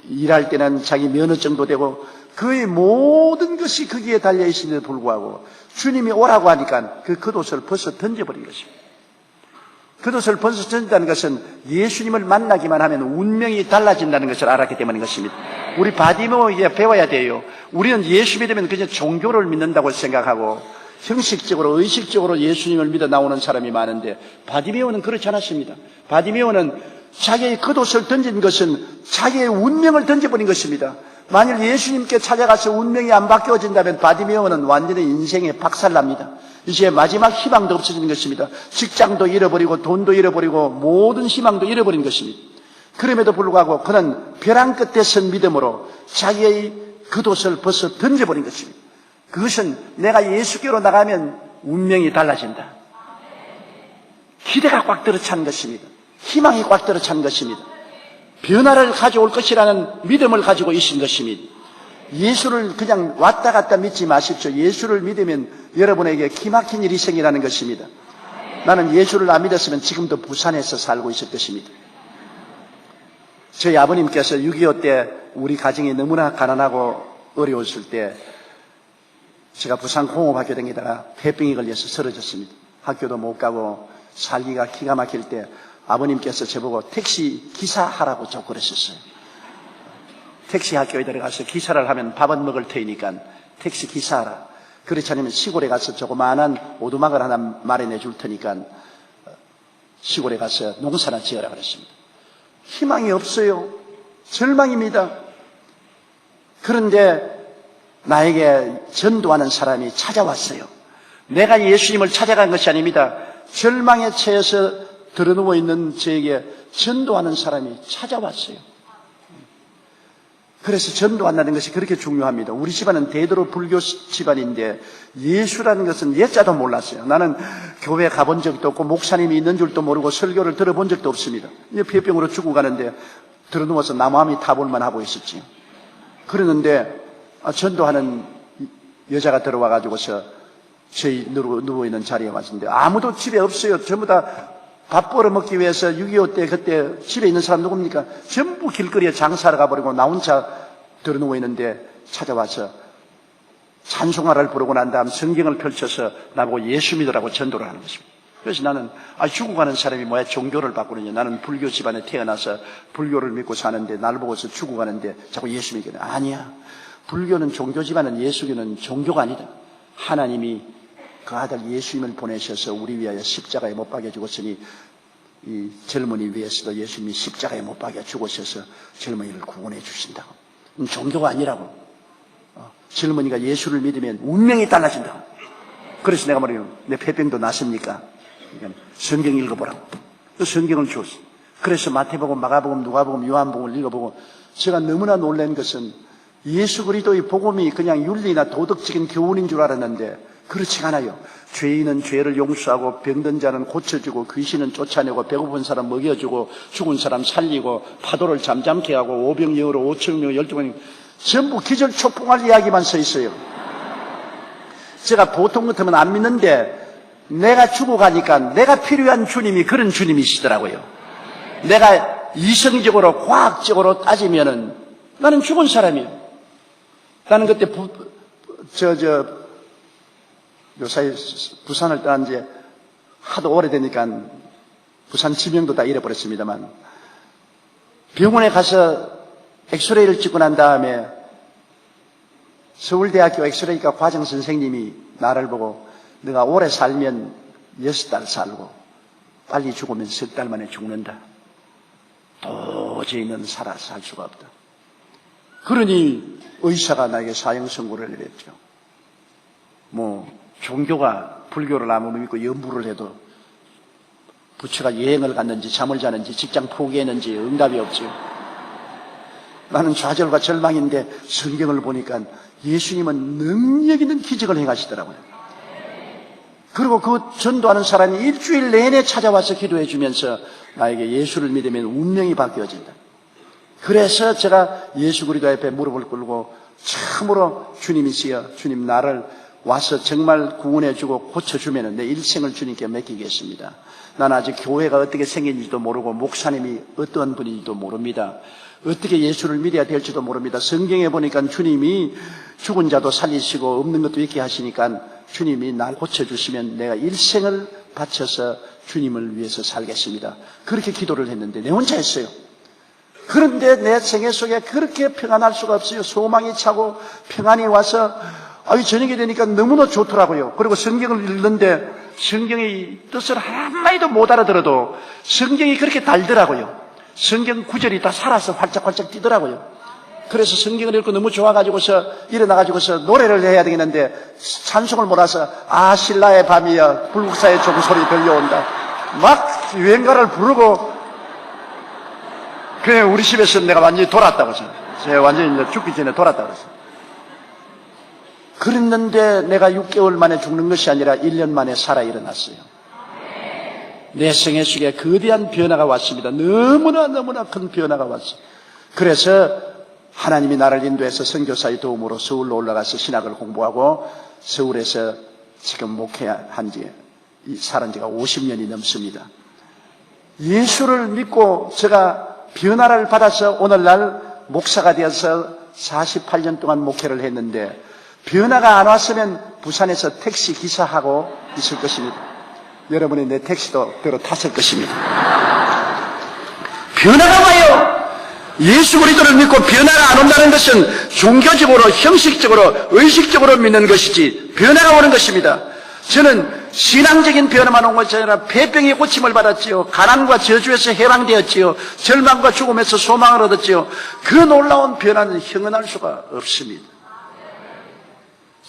일할 때는 자기 면허증도 되고 그의 모든 것이 거기에 달려있음에도 불구하고 주님이 오라고 하니까 그 겉옷을 벗어 던져버린 것입니다. 겉옷을 벗어 던진다는 것은 예수님을 만나기만 하면 운명이 달라진다는 것을 알았기 때문인 것입니다. 우리 바디메오에게 배워야 돼요. 우리는 예수 믿으면 그냥 종교를 믿는다고 생각하고 형식적으로 의식적으로 예수님을 믿어 나오는 사람이 많은데 바디메오는 그렇지 않았습니다. 바디메오는 자기의 겉옷을 던진 것은 자기의 운명을 던져버린 것입니다. 만일 예수님께 찾아가서 운명이 안 바뀌어진다면 바디메오는 완전히 인생에 박살납니다. 이제 마지막 희망도 없어지는 것입니다. 직장도 잃어버리고 돈도 잃어버리고 모든 희망도 잃어버린 것입니다. 그럼에도 불구하고 그는 벼랑 끝에 선 믿음으로 자기의 겉옷을 벗어 던져버린 것입니다. 그것은 내가 예수께로 나가면 운명이 달라진다. 기대가 꽉 들어찬 것입니다. 희망이 꽉 들어찬 것입니다. 변화를 가져올 것이라는 믿음을 가지고 있는 것입니다. 예수를 그냥 왔다 갔다 믿지 마십시오. 예수를 믿으면 여러분에게 기막힌 일이 생기라는 것입니다. 나는 예수를 안 믿었으면 지금도 부산에서 살고 있을 것입니다. 저희 아버님께서 6.25 때 우리 가정이 너무나 가난하고 어려웠을 때 제가 부산 공업학교 다니다가 폐병이 걸려서 쓰러졌습니다. 학교도 못 가고 살기가 기가 막힐 때 아버님께서 저보고 택시 기사 하라고 저 그러셨어요. 택시 학교에 들어가서 기사를 하면 밥은 먹을 테니까 택시 기사하라. 그렇지 않으면 시골에 가서 조그마한 오두막을 하나 마련해 줄 테니까 시골에 가서 농사나 지어라 그랬습니다. 희망이 없어요. 절망입니다. 그런데 나에게 전도하는 사람이 찾아왔어요. 내가 예수님을 찾아간 것이 아닙니다. 절망에 처해서 드러누워 있는 저에게 전도하는 사람이 찾아왔어요. 그래서 전도한다는 것이 그렇게 중요합니다. 우리 집안은 대대로 불교 집안인데 예수라는 것은 예자도 몰랐어요. 나는 교회 가본 적도 없고 목사님이 있는 줄도 모르고 설교를 들어본 적도 없습니다. 이제 폐병으로 죽고 가는데 들어누워서 나무함이 타볼만 하고 있었지. 그러는데 전도하는 여자가 들어와가지고서 저희 누워있는 자리에 왔는데 아무도 집에 없어요. 전부 다 밥 벌어 먹기 위해서 6.25 때 그때 집에 있는 사람 누굽니까? 전부 길거리에 장사를 가버리고 나 혼자 들어누워 있는데 찾아와서 찬송가를 부르고 난 다음 성경을 펼쳐서 나보고 예수 믿으라고 전도를 하는 것입니다. 그래서 나는 죽어가는 사람이 뭐야 종교를 바꾸느냐. 나는 불교 집안에 태어나서 불교를 믿고 사는데 나를 보고서 죽어가는데 자꾸 예수 믿게. 아니야. 불교는 종교 집안은 예수교는 종교가 아니다. 하나님이 그 아들 예수님을 보내셔서 우리 위하여 십자가에 못 박여 죽었으니 이 젊은이 위해서도 예수님이 십자가에 못 박여 죽으셔서 젊은이를 구원해 주신다고. 종교가 아니라고. 젊은이가 예수를 믿으면 운명이 달라진다고. 그래서 내가 말해요. 내 폐병도 낫습니까? 그러니까 성경 읽어보라고. 그 성경을 줬어. 그래서 마태복음, 마가복음, 누가복음, 요한복음을 읽어보고 제가 너무나 놀란 것은 예수 그리스도의 복음이 그냥 윤리나 도덕적인 교훈인 줄 알았는데 그렇지 않아요. 죄인은 죄를 용서하고 병든 자는 고쳐주고 귀신은 쫓아내고 배고픈 사람 먹여주고 죽은 사람 살리고 파도를 잠잠케 하고 오병이어로 5천명 12명 전부 기절초풍할 이야기만 써 있어요. 제가 보통 같으면 안 믿는데 내가 죽어가니까 내가 필요한 주님이 그런 주님이시더라고요. 내가 이성적으로 과학적으로 따지면은 나는 죽은 사람이에요. 나는 그때 요사이 부산을 떠난 지 하도 오래되니까 부산 지명도 다 잃어버렸습니다만 병원에 가서 엑스레이를 찍고 난 다음에 서울대학교 엑스레이과 과정 선생님이 나를 보고 너가 오래 살면 6달 살고 빨리 죽으면 3달 만에 죽는다. 도저히 넌 살아서 살 수가 없다. 그러니 의사가 나에게 사형 선고를 내렸죠. 종교가 불교를 아무리 믿고 연부를 해도 부처가 여행을 갔는지 잠을 자는지 직장 포기했는지 응답이 없지요. 나는 좌절과 절망인데 성경을 보니까 예수님은 능력 있는 기적을 행하시더라고요. 그리고 그 전도하는 사람이 일주일 내내 찾아와서 기도해 주면서 나에게 예수를 믿으면 운명이 바뀌어진다. 그래서 제가 예수 그리스도 앞에 무릎을 꿇고 참으로 주님이시여 주님 나를 와서 정말 구원해 주고 고쳐주면 내 일생을 주님께 맡기겠습니다. 난 아직 교회가 어떻게 생긴지도 모르고 목사님이 어떤 분인지도 모릅니다. 어떻게 예수를 믿어야 될지도 모릅니다. 성경에 보니까 주님이 죽은 자도 살리시고 없는 것도 있게 하시니까 주님이 날 고쳐주시면 내가 일생을 바쳐서 주님을 위해서 살겠습니다. 그렇게 기도를 했는데 내 혼자 했어요. 그런데 내 생애 속에 그렇게 평안할 수가 없어요. 소망이 차고 평안이 와서 저녁이 되니까 너무나 좋더라고요. 그리고 성경을 읽는데 성경의 뜻을 한마디도 못 알아들어도 성경이 그렇게 달더라고요. 성경 구절이 다 살아서 활짝활짝 뛰더라고요. 그래서 성경을 읽고 너무 좋아가지고서 일어나가지고서 노래를 해야 되겠는데 찬송을 몰아서 신라의 밤이야 불국사의 종소리 들려온다 막 유행가를 부르고 그래 우리 집에서 내가 완전히 돌았다고 했어요. 제가 완전히 죽기 전에 돌았다고 했어요. 그랬는데 내가 6개월 만에 죽는 것이 아니라 1년 만에 살아 일어났어요. 내 생애 속에 거대한 변화가 왔습니다. 너무나 큰 변화가 왔어요. 그래서 하나님이 나를 인도해서 선교사의 도움으로 서울로 올라가서 신학을 공부하고 서울에서 지금 목회한 지 살은 지가 50년이 넘습니다. 예수를 믿고 제가 변화를 받아서 오늘날 목사가 되어서 48년 동안 목회를 했는데 변화가 안 왔으면 부산에서 택시 기사하고 있을 것입니다. 여러분이 내 택시도 들어 탔을 것입니다. 변화가 와요. 예수 그리스도를 믿고 변화가 안 온다는 것은 종교적으로 형식적으로 의식적으로 믿는 것이지 변화가 오는 것입니다. 저는 신앙적인 변화만 온 것이 아니라 폐병의 고침을 받았지요. 가난과 저주에서 해방되었지요. 절망과 죽음에서 소망을 얻었지요. 그 놀라운 변화는 형언할 수가 없습니다.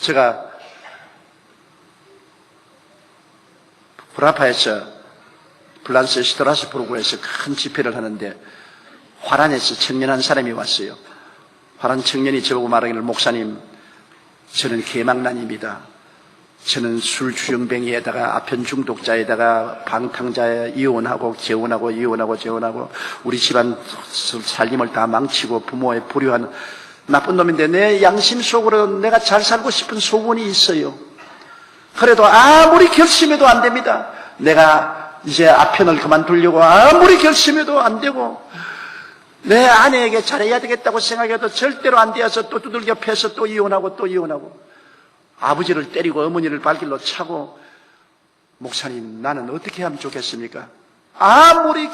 제가 브라파에서 플란스 스트라스부르크에서 큰 집회를 하는데 화란에서 청년 한 사람이 왔어요. 화란 청년이 저보고 말하기를 목사님 저는 개망난입니다. 저는 술 주정뱅이에다가 아편 중독자에다가 방탕자에 이혼하고 재혼하고 이혼하고 재혼하고 우리 집안 살림을 다 망치고 부모의 불효한 나쁜 놈인데 내 양심 속으로 내가 잘 살고 싶은 소원이 있어요. 그래도 아무리 결심해도 안 됩니다. 내가 이제 아편을 그만두려고 아무리 결심해도 안 되고 내 아내에게 잘해야 되겠다고 생각해도 절대로 안 되어서 또 두들겨 패서 또 이혼하고 또 이혼하고 아버지를 때리고 어머니를 발길로 차고 목사님 나는 어떻게 하면 좋겠습니까? 아무리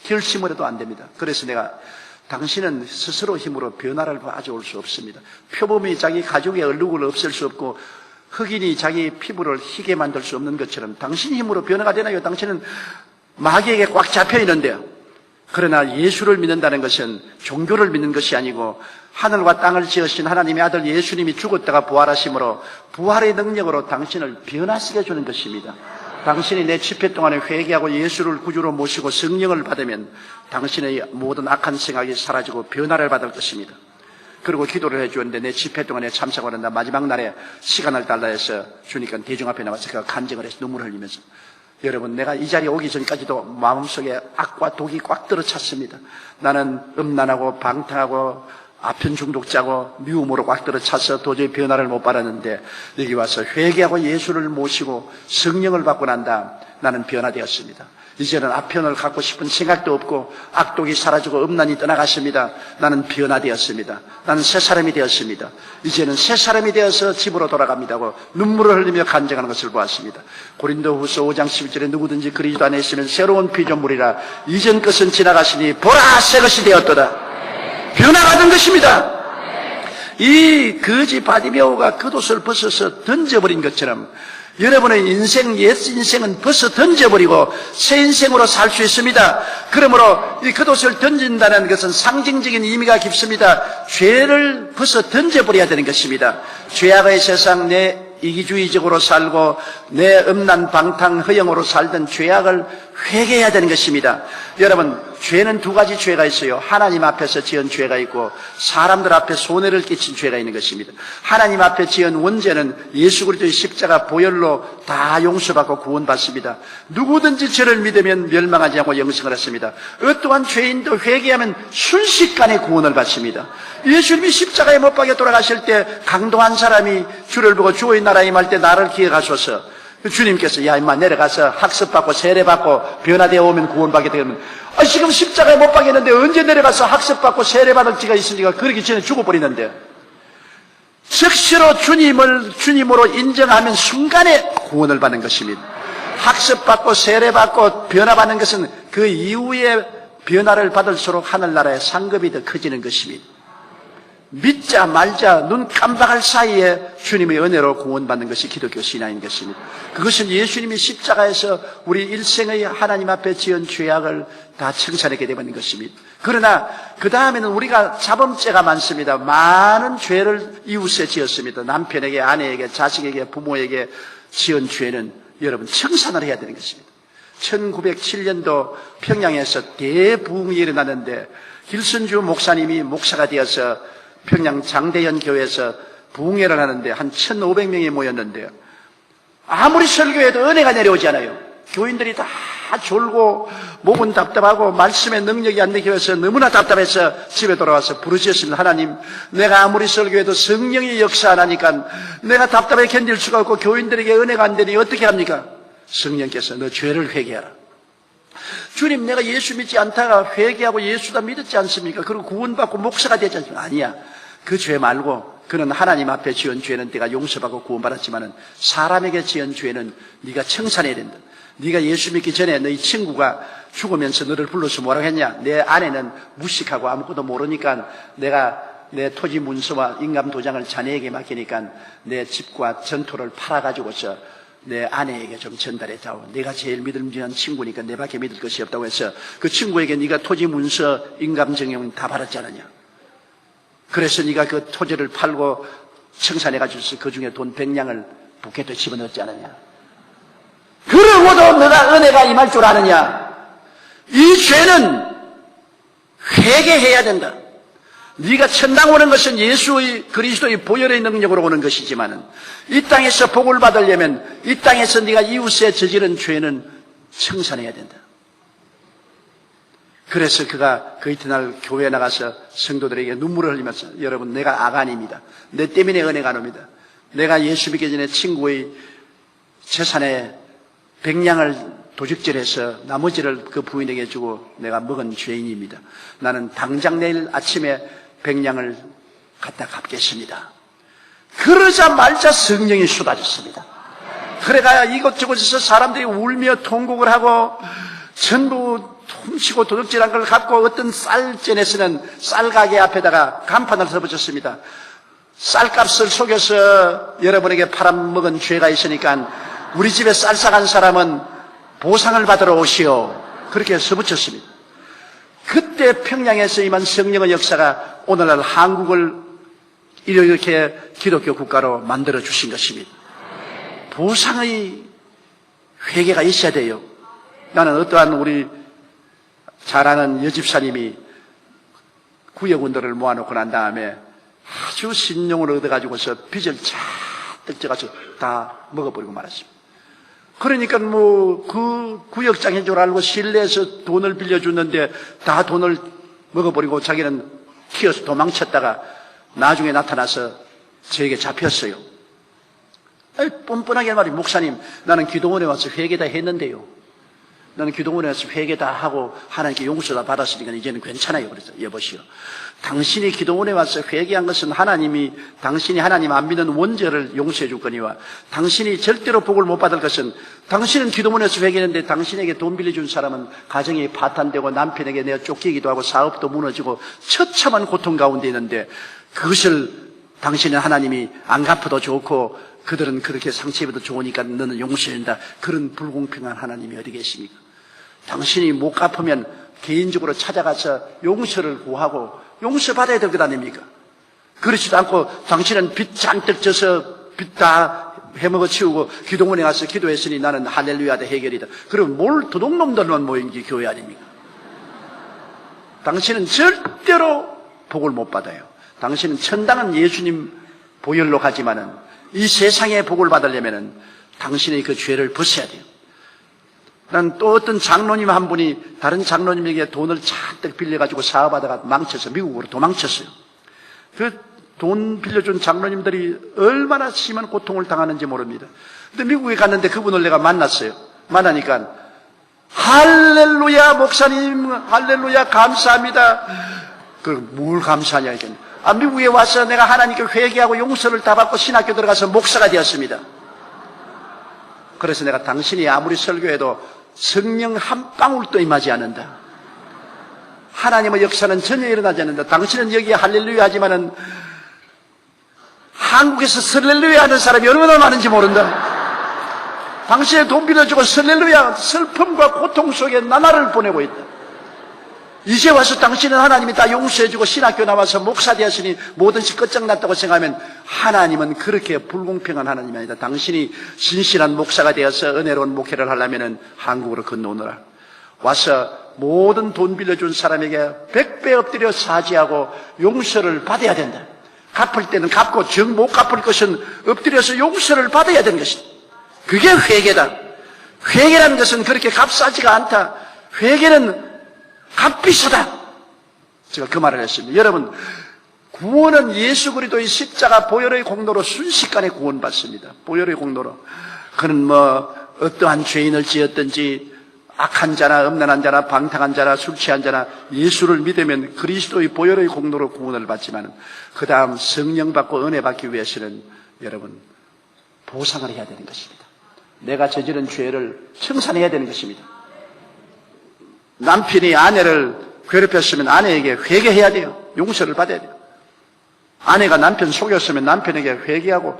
결심을 해도 안 됩니다. 그래서 내가 당신은 스스로 힘으로 변화를 가져올 수 없습니다. 표범이 자기 가족의 얼룩을 없앨 수 없고 흑인이 자기 피부를 희게 만들 수 없는 것처럼 당신 힘으로 변화가 되나요? 당신은 마귀에게 꽉 잡혀 있는데요. 그러나 예수를 믿는다는 것은 종교를 믿는 것이 아니고 하늘과 땅을 지으신 하나님의 아들 예수님이 죽었다가 부활하심으로 부활의 능력으로 당신을 변화시켜 주는 것입니다. 당신이 내 집회 동안에 회개하고 예수를 구주로 모시고 성령을 받으면 당신의 모든 악한 생각이 사라지고 변화를 받을 것입니다. 그리고 기도를 해주었는데 내 집회 동안에 참석을 한다. 마지막 날에 시간을 달라 해서 주니까 대중 앞에 나와서 그가 간증을 해서 눈물을 흘리면서, 여러분, 내가 이 자리에 오기 전까지도 마음속에 악과 독이 꽉 들어찼습니다. 나는 음란하고 방탕하고 아편 중독자고 미움으로 꽉 들어차서 도저히 변화를 못 바랐는데, 여기 와서 회개하고 예수를 모시고 성령을 받고 난 다음 나는 변화되었습니다. 이제는 아편을 갖고 싶은 생각도 없고 악독이 사라지고 음란이 떠나갔습니다. 나는 변화되었습니다. 나는 새 사람이 되었습니다. 이제는 새 사람이 되어서 집으로 돌아갑니다고 눈물을 흘리며 간증하는 것을 보았습니다. 고린도후서 5장 11절에 누구든지 그리스도 안에 있으면 새로운 피조물이라 이전 것은 지나갔으니 보라 새 것이 되었도다. 변화가 것입니다. 이 거지 바디메오가 겉옷을 벗어서 던져버린 것처럼 여러분의 인생, 옛 인생은 벌써 던져버리고 새 인생으로 살 수 있습니다. 그러므로 이 겉옷을 던진다는 것은 상징적인 의미가 깊습니다. 죄를 벌써 던져버려야 되는 것입니다. 죄악의 세상, 내 이기주의적으로 살고 내 음란 방탕 허영으로 살던 죄악을 회개해야 되는 것입니다. 여러분, 죄는 두 가지 죄가 있어요. 하나님 앞에서 지은 죄가 있고 사람들 앞에 손해를 끼친 죄가 있는 것입니다. 하나님 앞에 지은 원죄는 예수 그리스도의 십자가 보혈로 다 용서받고 구원받습니다. 누구든지 저를 믿으면 멸망하지 않고 영생을 했습니다. 어떠한 죄인도 회개하면 순식간에 구원을 받습니다. 예수님이 십자가에 못 박혀 돌아가실 때 강도한 사람이 주를 보고 주의 나라 임할 때 나를 기억하소서. 주님께서 야 임마 내려가서 학습받고 세례받고 변화되어 오면 구원받게 되면, 지금 십자가에 못 박혔는데 언제 내려가서 학습받고 세례받을 지가 있으니까 그러기 전에 죽어버리는데, 즉시로 주님을 주님으로 인정하면 순간에 구원을 받는 것입니다. 학습받고 세례받고 변화받는 것은 그 이후에 변화를 받을수록 하늘나라의 상급이 더 커지는 것입니다. 믿자 말자 눈 깜박할 사이에 주님의 은혜로 구원받는 것이 기독교 신앙인 것입니다. 그것은 예수님이 십자가에서 우리 일생의 하나님 앞에 지은 죄악을 다 청산하게 되는 것입니다. 그러나 그 다음에는 우리가 자범죄가 많습니다. 많은 죄를 이웃에 지었습니다. 남편에게, 아내에게, 자식에게, 부모에게 지은 죄는 여러분 청산을 해야 되는 것입니다. 1907년도 평양에서 대부흥이 일어났는데 길선주 목사님이 목사가 되어서 평양 장대현 교회에서 부흥회를 하는데 한 1,500명이 모였는데요. 아무리 설교해도 은혜가 내려오지 않아요. 교인들이 다 졸고 몸은 답답하고 말씀의 능력이 안 되게 해서 너무나 답답해서 집에 돌아와서 부르짖었습니다. 하나님, 내가 아무리 설교해도 성령이 역사 안 하니까 내가 답답해 견딜 수가 없고 교인들에게 은혜가 안 되니 어떻게 합니까? 성령께서 너 죄를 회개하라. 주님, 내가 예수 믿지 않다가 회개하고 예수 다 믿었지 않습니까? 그리고 구원받고 목사가 되지 않습니까? 아니야. 그 죄 말고 그는 하나님 앞에 지은 죄는 네가 용서받고 구원받았지만은 사람에게 지은 죄는 네가 청산해야 된다. 네가 예수 믿기 전에 너희 친구가 죽으면서 너를 불러서 뭐라고 했냐? 내 아내는 무식하고 아무것도 모르니까 내가 내 토지 문서와 인감 도장을 자네에게 맡기니까 내 집과 전토를 팔아가지고서 내 아내에게 좀 전달했다고. 내가 제일 믿음직한 친구니까 내밖에 믿을 것이 없다고 해서 그 친구에게 네가 토지 문서 인감 정형 다 받았지 않느냐. 그래서 네가 그 토지를 팔고 청산해가지고 그 중에 돈 100냥을 부케트에 집어넣었지 않느냐. 그러고도 너가 은혜가 임할 줄 아느냐. 이 죄는 회개해야 된다. 네가 천당 오는 것은 예수의 그리스도의 보혈의 능력으로 오는 것이지만은 이 땅에서 복을 받으려면 이 땅에서 네가 이웃에 저지른 죄는 청산해야 된다. 그래서 그가 그 이튿날 교회에 나가서 성도들에게 눈물을 흘리면서 여러분, 내가 아간입니다. 내 때문에 은혜가 안 옵니다. 내가 예수 믿기 전에 친구의 재산에 100냥을 도적질해서 나머지를 그 부인에게 주고 내가 먹은 죄인입니다. 나는 당장 내일 아침에 100냥을 갖다 갚겠습니다. 그러자마자 성령이 쏟아졌습니다. 그래가 이곳저곳에서 사람들이 울며 통곡을 하고 전부 훔치고 도둑질한 걸 갖고 어떤 쌀전에서는 쌀가게 앞에다가 간판을 써붙였습니다. 쌀값을 속여서 여러분에게 팔아먹은 죄가 있으니까 우리 집에 쌀 사간 사람은 보상을 받으러 오시오. 그렇게 써붙였습니다. 그때 평양에서 임한 성령의 역사가 오늘날 한국을 이렇게 기독교 국가로 만들어 주신 것입니다. 보상의 회개가 있어야 돼요. 나는 어떠한 우리 잘 아는 여집사님이 구역원들을 모아놓고 난 다음에 아주 신용을 얻어가지고서 빚을 잔뜩 져가서 다 먹어버리고 말았습니다. 그러니까 그 구역장인 줄 알고 신뢰해서 돈을 빌려줬는데 다 돈을 먹어버리고 자기는 튀어서 도망쳤다가 나중에 나타나서 저에게 잡혔어요. 뻔뻔하게 말이, 목사님, 나는 기도원에 와서 회개 다 했는데요. 나는 기도원에 와서 회개 다 하고 하나님께 용서 다 받았으니까 이제는 괜찮아요. 그래서 여보시오, 당신이 기도원에 와서 회개한 것은 당신이 하나님 안 믿는 원죄를 용서해 줄 거니와, 당신이 절대로 복을 못 받을 것은, 당신은 기도원에서 회개했는데 당신에게 돈 빌려준 사람은 가정이 파탄되고 남편에게 내가 쫓기기도 하고 사업도 무너지고 처참한 고통 가운데 있는데, 그것을 당신은 하나님이 안 갚아도 좋고 그들은 그렇게 상처 입어도 좋으니까 너는 용서한다. 그런 불공평한 하나님이 어디 계십니까? 당신이 못 갚으면 개인적으로 찾아가서 용서를 구하고 용서받아야 될 것 아닙니까? 그렇지도 않고 당신은 빚 잔뜩 져서 빚 다 해먹어 치우고 기도원에 가서 기도했으니 나는 할렐루야다 해결이다. 그럼 뭘 도둑놈들만 모인 게 교회 아닙니까? 당신은 절대로 복을 못 받아요. 당신은 천당은 예수님 보혈로 가지만은 이 세상의 복을 받으려면은 당신의 그 죄를 벗어야 돼요. 난 또 어떤 장로님 한 분이 다른 장로님에게 돈을 잔뜩 빌려가지고 사업하다가 망쳐서 미국으로 도망쳤어요. 그 돈 빌려준 장로님들이 얼마나 심한 고통을 당하는지 모릅니다. 근데 미국에 갔는데 그분을 내가 만났어요. 만나니까 할렐루야 목사님, 할렐루야 감사합니다. 뭘 감사하냐 했더니, 미국에 와서 내가 하나님께 회개하고 용서를 다 받고 신학교 들어가서 목사가 되었습니다. 그래서 내가 당신이 아무리 설교해도 성령 한 방울도 임하지 않는다. 하나님의 역사는 전혀 일어나지 않는다. 당신은 여기에 할렐루야 하지만은 한국에서 설렐루야 하는 사람이 얼마나 많은지 모른다. 당신의 돈 빌려주고 설렐루야, 슬픔과 고통 속에 나날을 보내고 있다. 이제 와서 당신은 하나님이 다 용서해주고 신학교 나와서 목사 되었으니 모든 시 끝장났다고 생각하면 하나님은 그렇게 불공평한 하나님이 아니다. 당신이 진실한 목사가 되어서 은혜로운 목회를 하려면 한국으로 건너오너라. 와서 모든 돈 빌려준 사람에게 100배 엎드려 사죄하고 용서를 받아야 된다. 갚을 때는 갚고 정 못 갚을 것은 엎드려서 용서를 받아야 되는 것이다. 그게 회개다. 회개라는 것은 그렇게 값싸지가 않다. 회개는 값비싸다. 제가 그 말을 했습니다. 여러분, 구원은 예수 그리스도의 십자가 보혈의 공로로 순식간에 구원받습니다. 보혈의 공로로. 그는 어떠한 죄인을 지었든지 악한 자나 음란한 자나 방탕한 자나 술 취한 자나 예수를 믿으면 그리스도의 보혈의 공로로 구원을 받지만 그 다음 성령 받고 은혜 받기 위해서는 여러분 보상을 해야 되는 것입니다. 내가 저지른 죄를 청산해야 되는 것입니다. 남편이 아내를 괴롭혔으면 아내에게 회개해야 돼요. 용서를 받아야 돼요. 아내가 남편 속였으면 남편에게 회개하고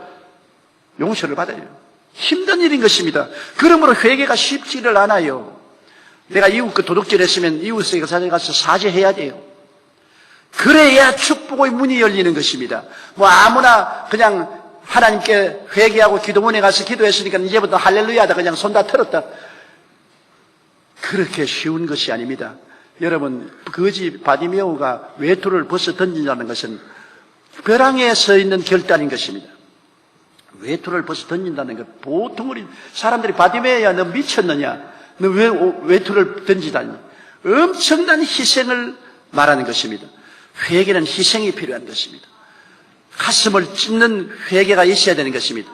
용서를 받아야 돼요. 힘든 일인 것입니다. 그러므로 회개가 쉽지를 않아요. 내가 이웃과 도둑질 했으면 이웃에게 가서 사죄해야 돼요. 그래야 축복의 문이 열리는 것입니다. 아무나 그냥 하나님께 회개하고 기도원에 가서 기도했으니까 이제부터 할렐루야다 그냥 손 다 털었다. 그렇게 쉬운 것이 아닙니다. 여러분, 거지 바디메오가 외투를 벗어 던진다는 것은 벼랑에 서 있는 결단인 것입니다. 외투를 벗어 던진다는 것, 보통 우리 사람들이 바디메오야 너 미쳤느냐, 너 왜 외투를 던지다니, 엄청난 희생을 말하는 것입니다. 회개는 희생이 필요한 것입니다. 가슴을 찢는 회개가 있어야 되는 것입니다.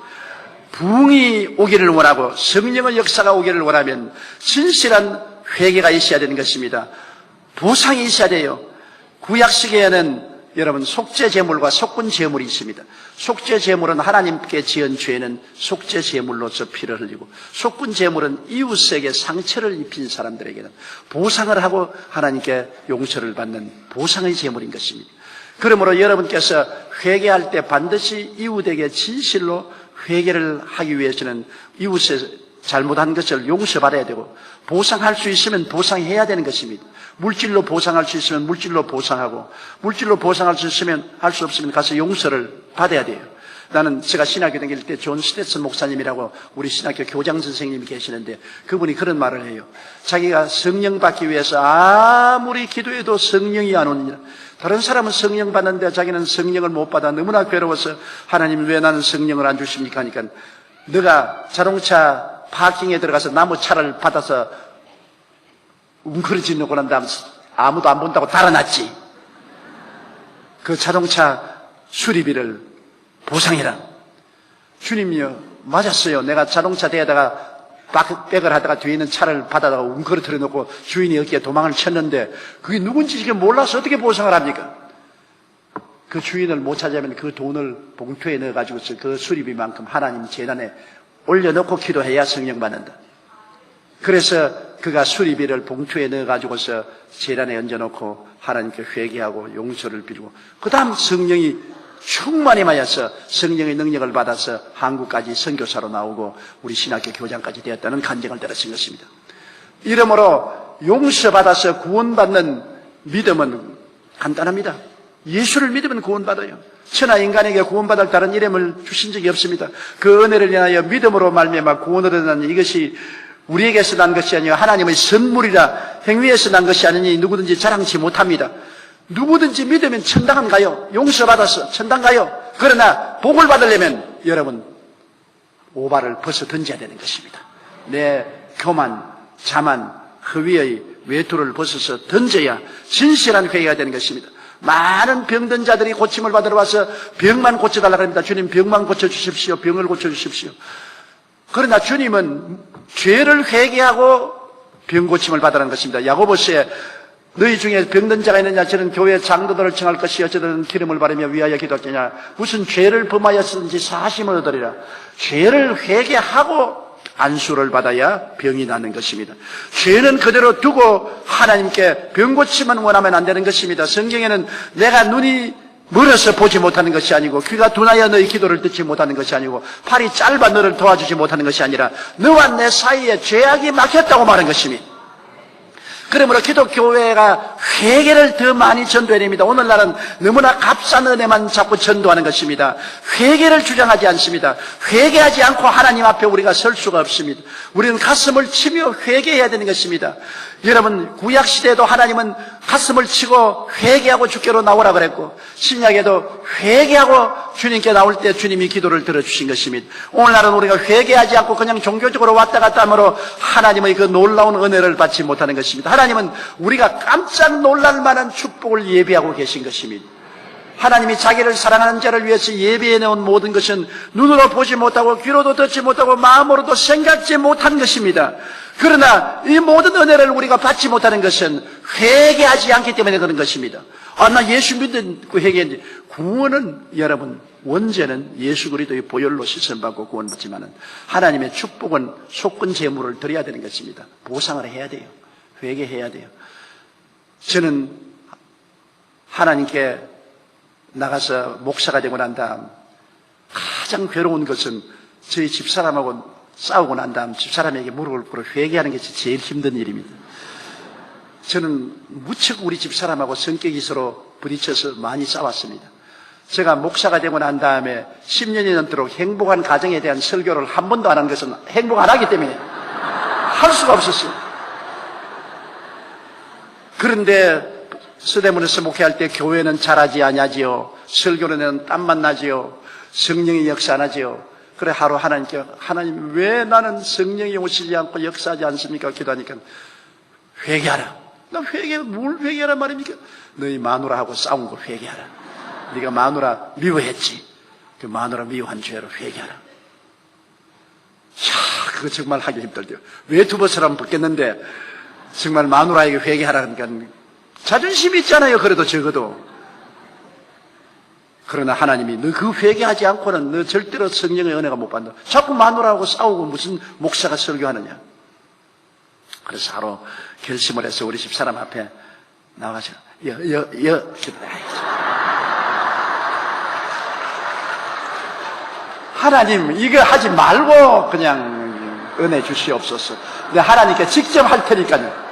부흥이 오기를 원하고 성령의 역사가 오기를 원하면 진실한 회개가 있어야 되는 것입니다. 보상이 있어야 돼요. 구약시대에는 여러분 속죄 제물과 속군 제물이 있습니다. 속죄 제물은 하나님께 지은 죄는 속죄 제물로서 피를 흘리고, 속군 제물은 이웃에게 상처를 입힌 사람들에게는 보상을 하고 하나님께 용서를 받는 보상의 제물인 것입니다. 그러므로 여러분께서 회개할 때 반드시 이웃에게 진실로 회개를 하기 위해서는 이웃의 잘못한 것을 용서받아야 되고, 보상할 수 있으면 보상해야 되는 것입니다. 물질로 보상할 수 있으면 물질로 보상하고, 물질로 보상할 수 있으면 할 수 없으면 가서 용서를 받아야 돼요. 나는 제가 신학교 다닐 때 존 스테슨 목사님이라고 우리 신학교 교장 선생님이 계시는데 그분이 그런 말을 해요. 자기가 성령 받기 위해서 아무리 기도해도 성령이 안 오느냐. 다른 사람은 성령 받는데 자기는 성령을 못 받아 너무나 괴로워서 하나님 왜 나는 성령을 안 주십니까 하니까 너가 자동차 파킹에 들어가서 나무 차를 받아서 웅크러지 놓고 난 다음 아무도 안 본다고 달아났지. 그 자동차 수리비를 보상해라. 주님이요, 맞았어요. 내가 자동차 대에다가 백을 하다가 뒤에 있는 차를 받아다가 웅크러뜨려 놓고 주인이 어깨에 도망을 쳤는데 그게 누군지 지금 몰라서 어떻게 보상을 합니까? 그 주인을 못 찾으면 그 돈을 봉투에 넣어가지고서 그 수리비만큼 하나님 재단에 올려놓고 기도해야 성령 받는다. 그래서 그가 수리비를 봉투에 넣어가지고서 재단에 얹어놓고 하나님께 회개하고 용서를 빌고 그 다음 성령이 충만히 마셔서 성령의 능력을 받아서 한국까지 선교사로 나오고 우리 신학교 교장까지 되었다는 간증을 들으신 것입니다. 이러므로 용서받아서 구원받는 믿음은 간단합니다. 예수를 믿으면 구원받아요. 천하 인간에게 구원받을 다른 이름을 주신 적이 없습니다. 그 은혜를 인하여 믿음으로 말미암아 구원을 얻는 이것이 우리에게서 난 것이 아니요 하나님의 선물이라 행위에서 난 것이 아니니 누구든지 자랑치 못합니다. 누구든지 믿으면 천당은 가요. 용서받아서 천당 가요. 그러나 복을 받으려면 여러분 오발을 벗어 던져야 되는 것입니다. 내 교만, 자만, 허위의 외투를 벗어서 던져야 진실한 회개가 되는 것입니다. 많은 병든 자들이 고침을 받으러 와서 병만 고쳐달라고 합니다. 주님 병만 고쳐주십시오. 병을 고쳐주십시오. 그러나 주님은 죄를 회개하고 병 고침을 받으라는 것입니다. 야고보서에 너희 중에 병든 자가 있느냐 저는 교회 장로들을 청할 것이요 저들은 기름을 바르며 위하여 기도하겠냐. 무슨 죄를 범하였든지 사심을 얻으리라. 죄를 회개하고 안수를 받아야 병이 나는 것입니다. 죄는 그대로 두고 하나님께 병 고침만 원하면 안 되는 것입니다. 성경에는 내가 눈이 멀어서 보지 못하는 것이 아니고 귀가 둔하여 너희 기도를 듣지 못하는 것이 아니고 팔이 짧아 너를 도와주지 못하는 것이 아니라 너와 내 사이에 죄악이 막혔다고 말한 것입니다. 그러므로 기독교회가 회개를 더 많이 전도해야 됩니다. 오늘날은 너무나 값싼 은혜만 자꾸 전도하는 것입니다. 회개를 주장하지 않습니다. 회개하지 않고 하나님 앞에 우리가 설 수가 없습니다. 우리는 가슴을 치며 회개해야 되는 것입니다. 여러분 구약시대에도 하나님은 가슴을 치고 회개하고 주께로 나오라 그랬고 신약에도 회개하고 주님께 나올 때 주님이 기도를 들어주신 것입니다. 오늘날은 우리가 회개하지 않고 그냥 종교적으로 왔다 갔다 함으로 하나님의 그 놀라운 은혜를 받지 못하는 것입니다. 하나님은 우리가 깜짝 놀랄 만한 축복을 예비하고 계신 것입니다. 하나님이 자기를 사랑하는 자를 위해서 예비해 놓은 모든 것은 눈으로 보지 못하고 귀로도 듣지 못하고 마음으로도 생각지 못한 것입니다. 그러나 이 모든 은혜를 우리가 받지 못하는 것은 회개하지 않기 때문에 그런 것입니다. 나 예수 믿는 회개인지 구원은 여러분 원죄는 예수 그리스도의 보혈로 씻음받고 구원받지만은 하나님의 축복은 속건 제물을 드려야 되는 것입니다. 보상을 해야 돼요. 회개해야 돼요. 저는 하나님께 나가서 목사가 되고 난 다음 가장 괴로운 것은 저희 집사람하고 싸우고 난 다음 집사람에게 무릎을 꿇어 회개하는 것이 제일 힘든 일입니다. 저는 무척 우리 집사람하고 성격이 서로 부딪혀서 많이 싸웠습니다. 제가 목사가 되고 난 다음에 10년이 넘도록 행복한 가정에 대한 설교를 한 번도 안 한 것은 행복 안 하기 때문에 할 수가 없었어요. 그런데 서대문에서 목회할 때 교회는 잘하지 아니하지요. 설교는 땀만 나지요. 성령이 역사 안 하지요. 그래 하루 하나님께 하나님 왜 나는 성령이 오시지 않고 역사하지 않습니까? 기도하니까 회개하라. 나 뭘 회개하란 말입니까? 너희 마누라하고 싸운 거 회개하라. 네가 마누라 미워했지. 그 마누라 미워한 죄로 회개하라. 그거 정말 하기 힘들대요. 외투버스라면 붙겠는데 정말 마누라에게 회개하라니까 자존심이 있잖아요. 그래도 적어도. 그러나 하나님이 너 그 회개하지 않고는 너 절대로 성령의 은혜가 못 받는다. 자꾸 마누라하고 싸우고 무슨 목사가 설교하느냐. 그래서 하루 결심을 해서 우리 집사람 앞에 나가서 하나님 이거 하지 말고 그냥 은혜 주시옵소서. 근데 하나님께 직접 할 테니까요.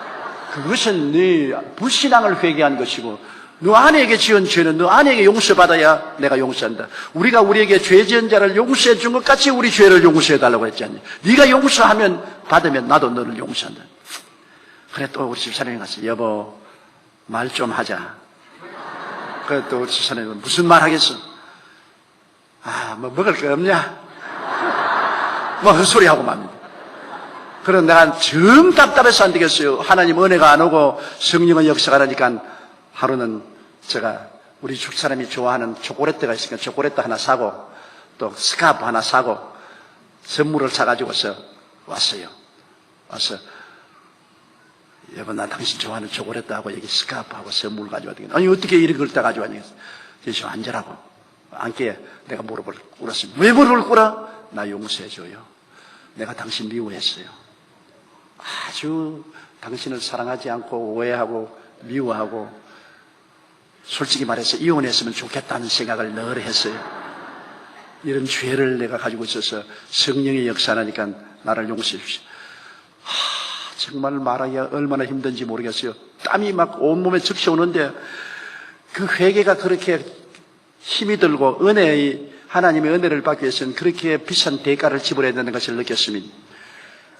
그것은 네 불신앙을 회개한 것이고 너 아내에게 지은 죄는 너 아내에게 용서받아야 내가 용서한다. 우리가 우리에게 죄 지은 자를 용서해 준 것 같이 우리 죄를 용서해 달라고 했지 않냐. 네가 용서하면 받으면 나도 너를 용서한다. 그래 또 우리 집사람이 갔어. 여보 말 좀 하자. 그래 또 우리 집사람이 무슨 말 하겠어? 뭐 먹을 거 없냐? 뭐 헛소리하고 맙니다. 그럼 내가 정 답답해서 안 되겠어요. 하나님 은혜가 안 오고 성령의 역사가 나니까 하루는 제가 우리 집사람이 좋아하는 초콜릿가 있으니까 초콜릿 하나 사고 또 스카프 하나 사고 선물을 사가지고서 왔어요. 와서 여보 나 당신 좋아하는 초콜릿하고 여기 스카프하고 선물 가져왔더니 아니 어떻게 이런 걸 다 가져왔냐. 그래서 앉으라고 앉게 내가 무릎을 꿇었습니다. 왜 무릎을 꿇어? 나 용서해줘요. 내가 당신 미워했어요. 아주 당신을 사랑하지 않고 오해하고 미워하고 솔직히 말해서 이혼했으면 좋겠다는 생각을 늘 했어요. 이런 죄를 내가 가지고 있어서 성령의 역사하니까 나를 용서해 주십시오. 정말 말하기가 얼마나 힘든지 모르겠어요. 땀이 막 온몸에 적셔오는데 그 회개가 그렇게 힘이 들고 하나님의 은혜를 받기 위해서는 그렇게 비싼 대가를 지불해야 되는 것을 느꼈습니다.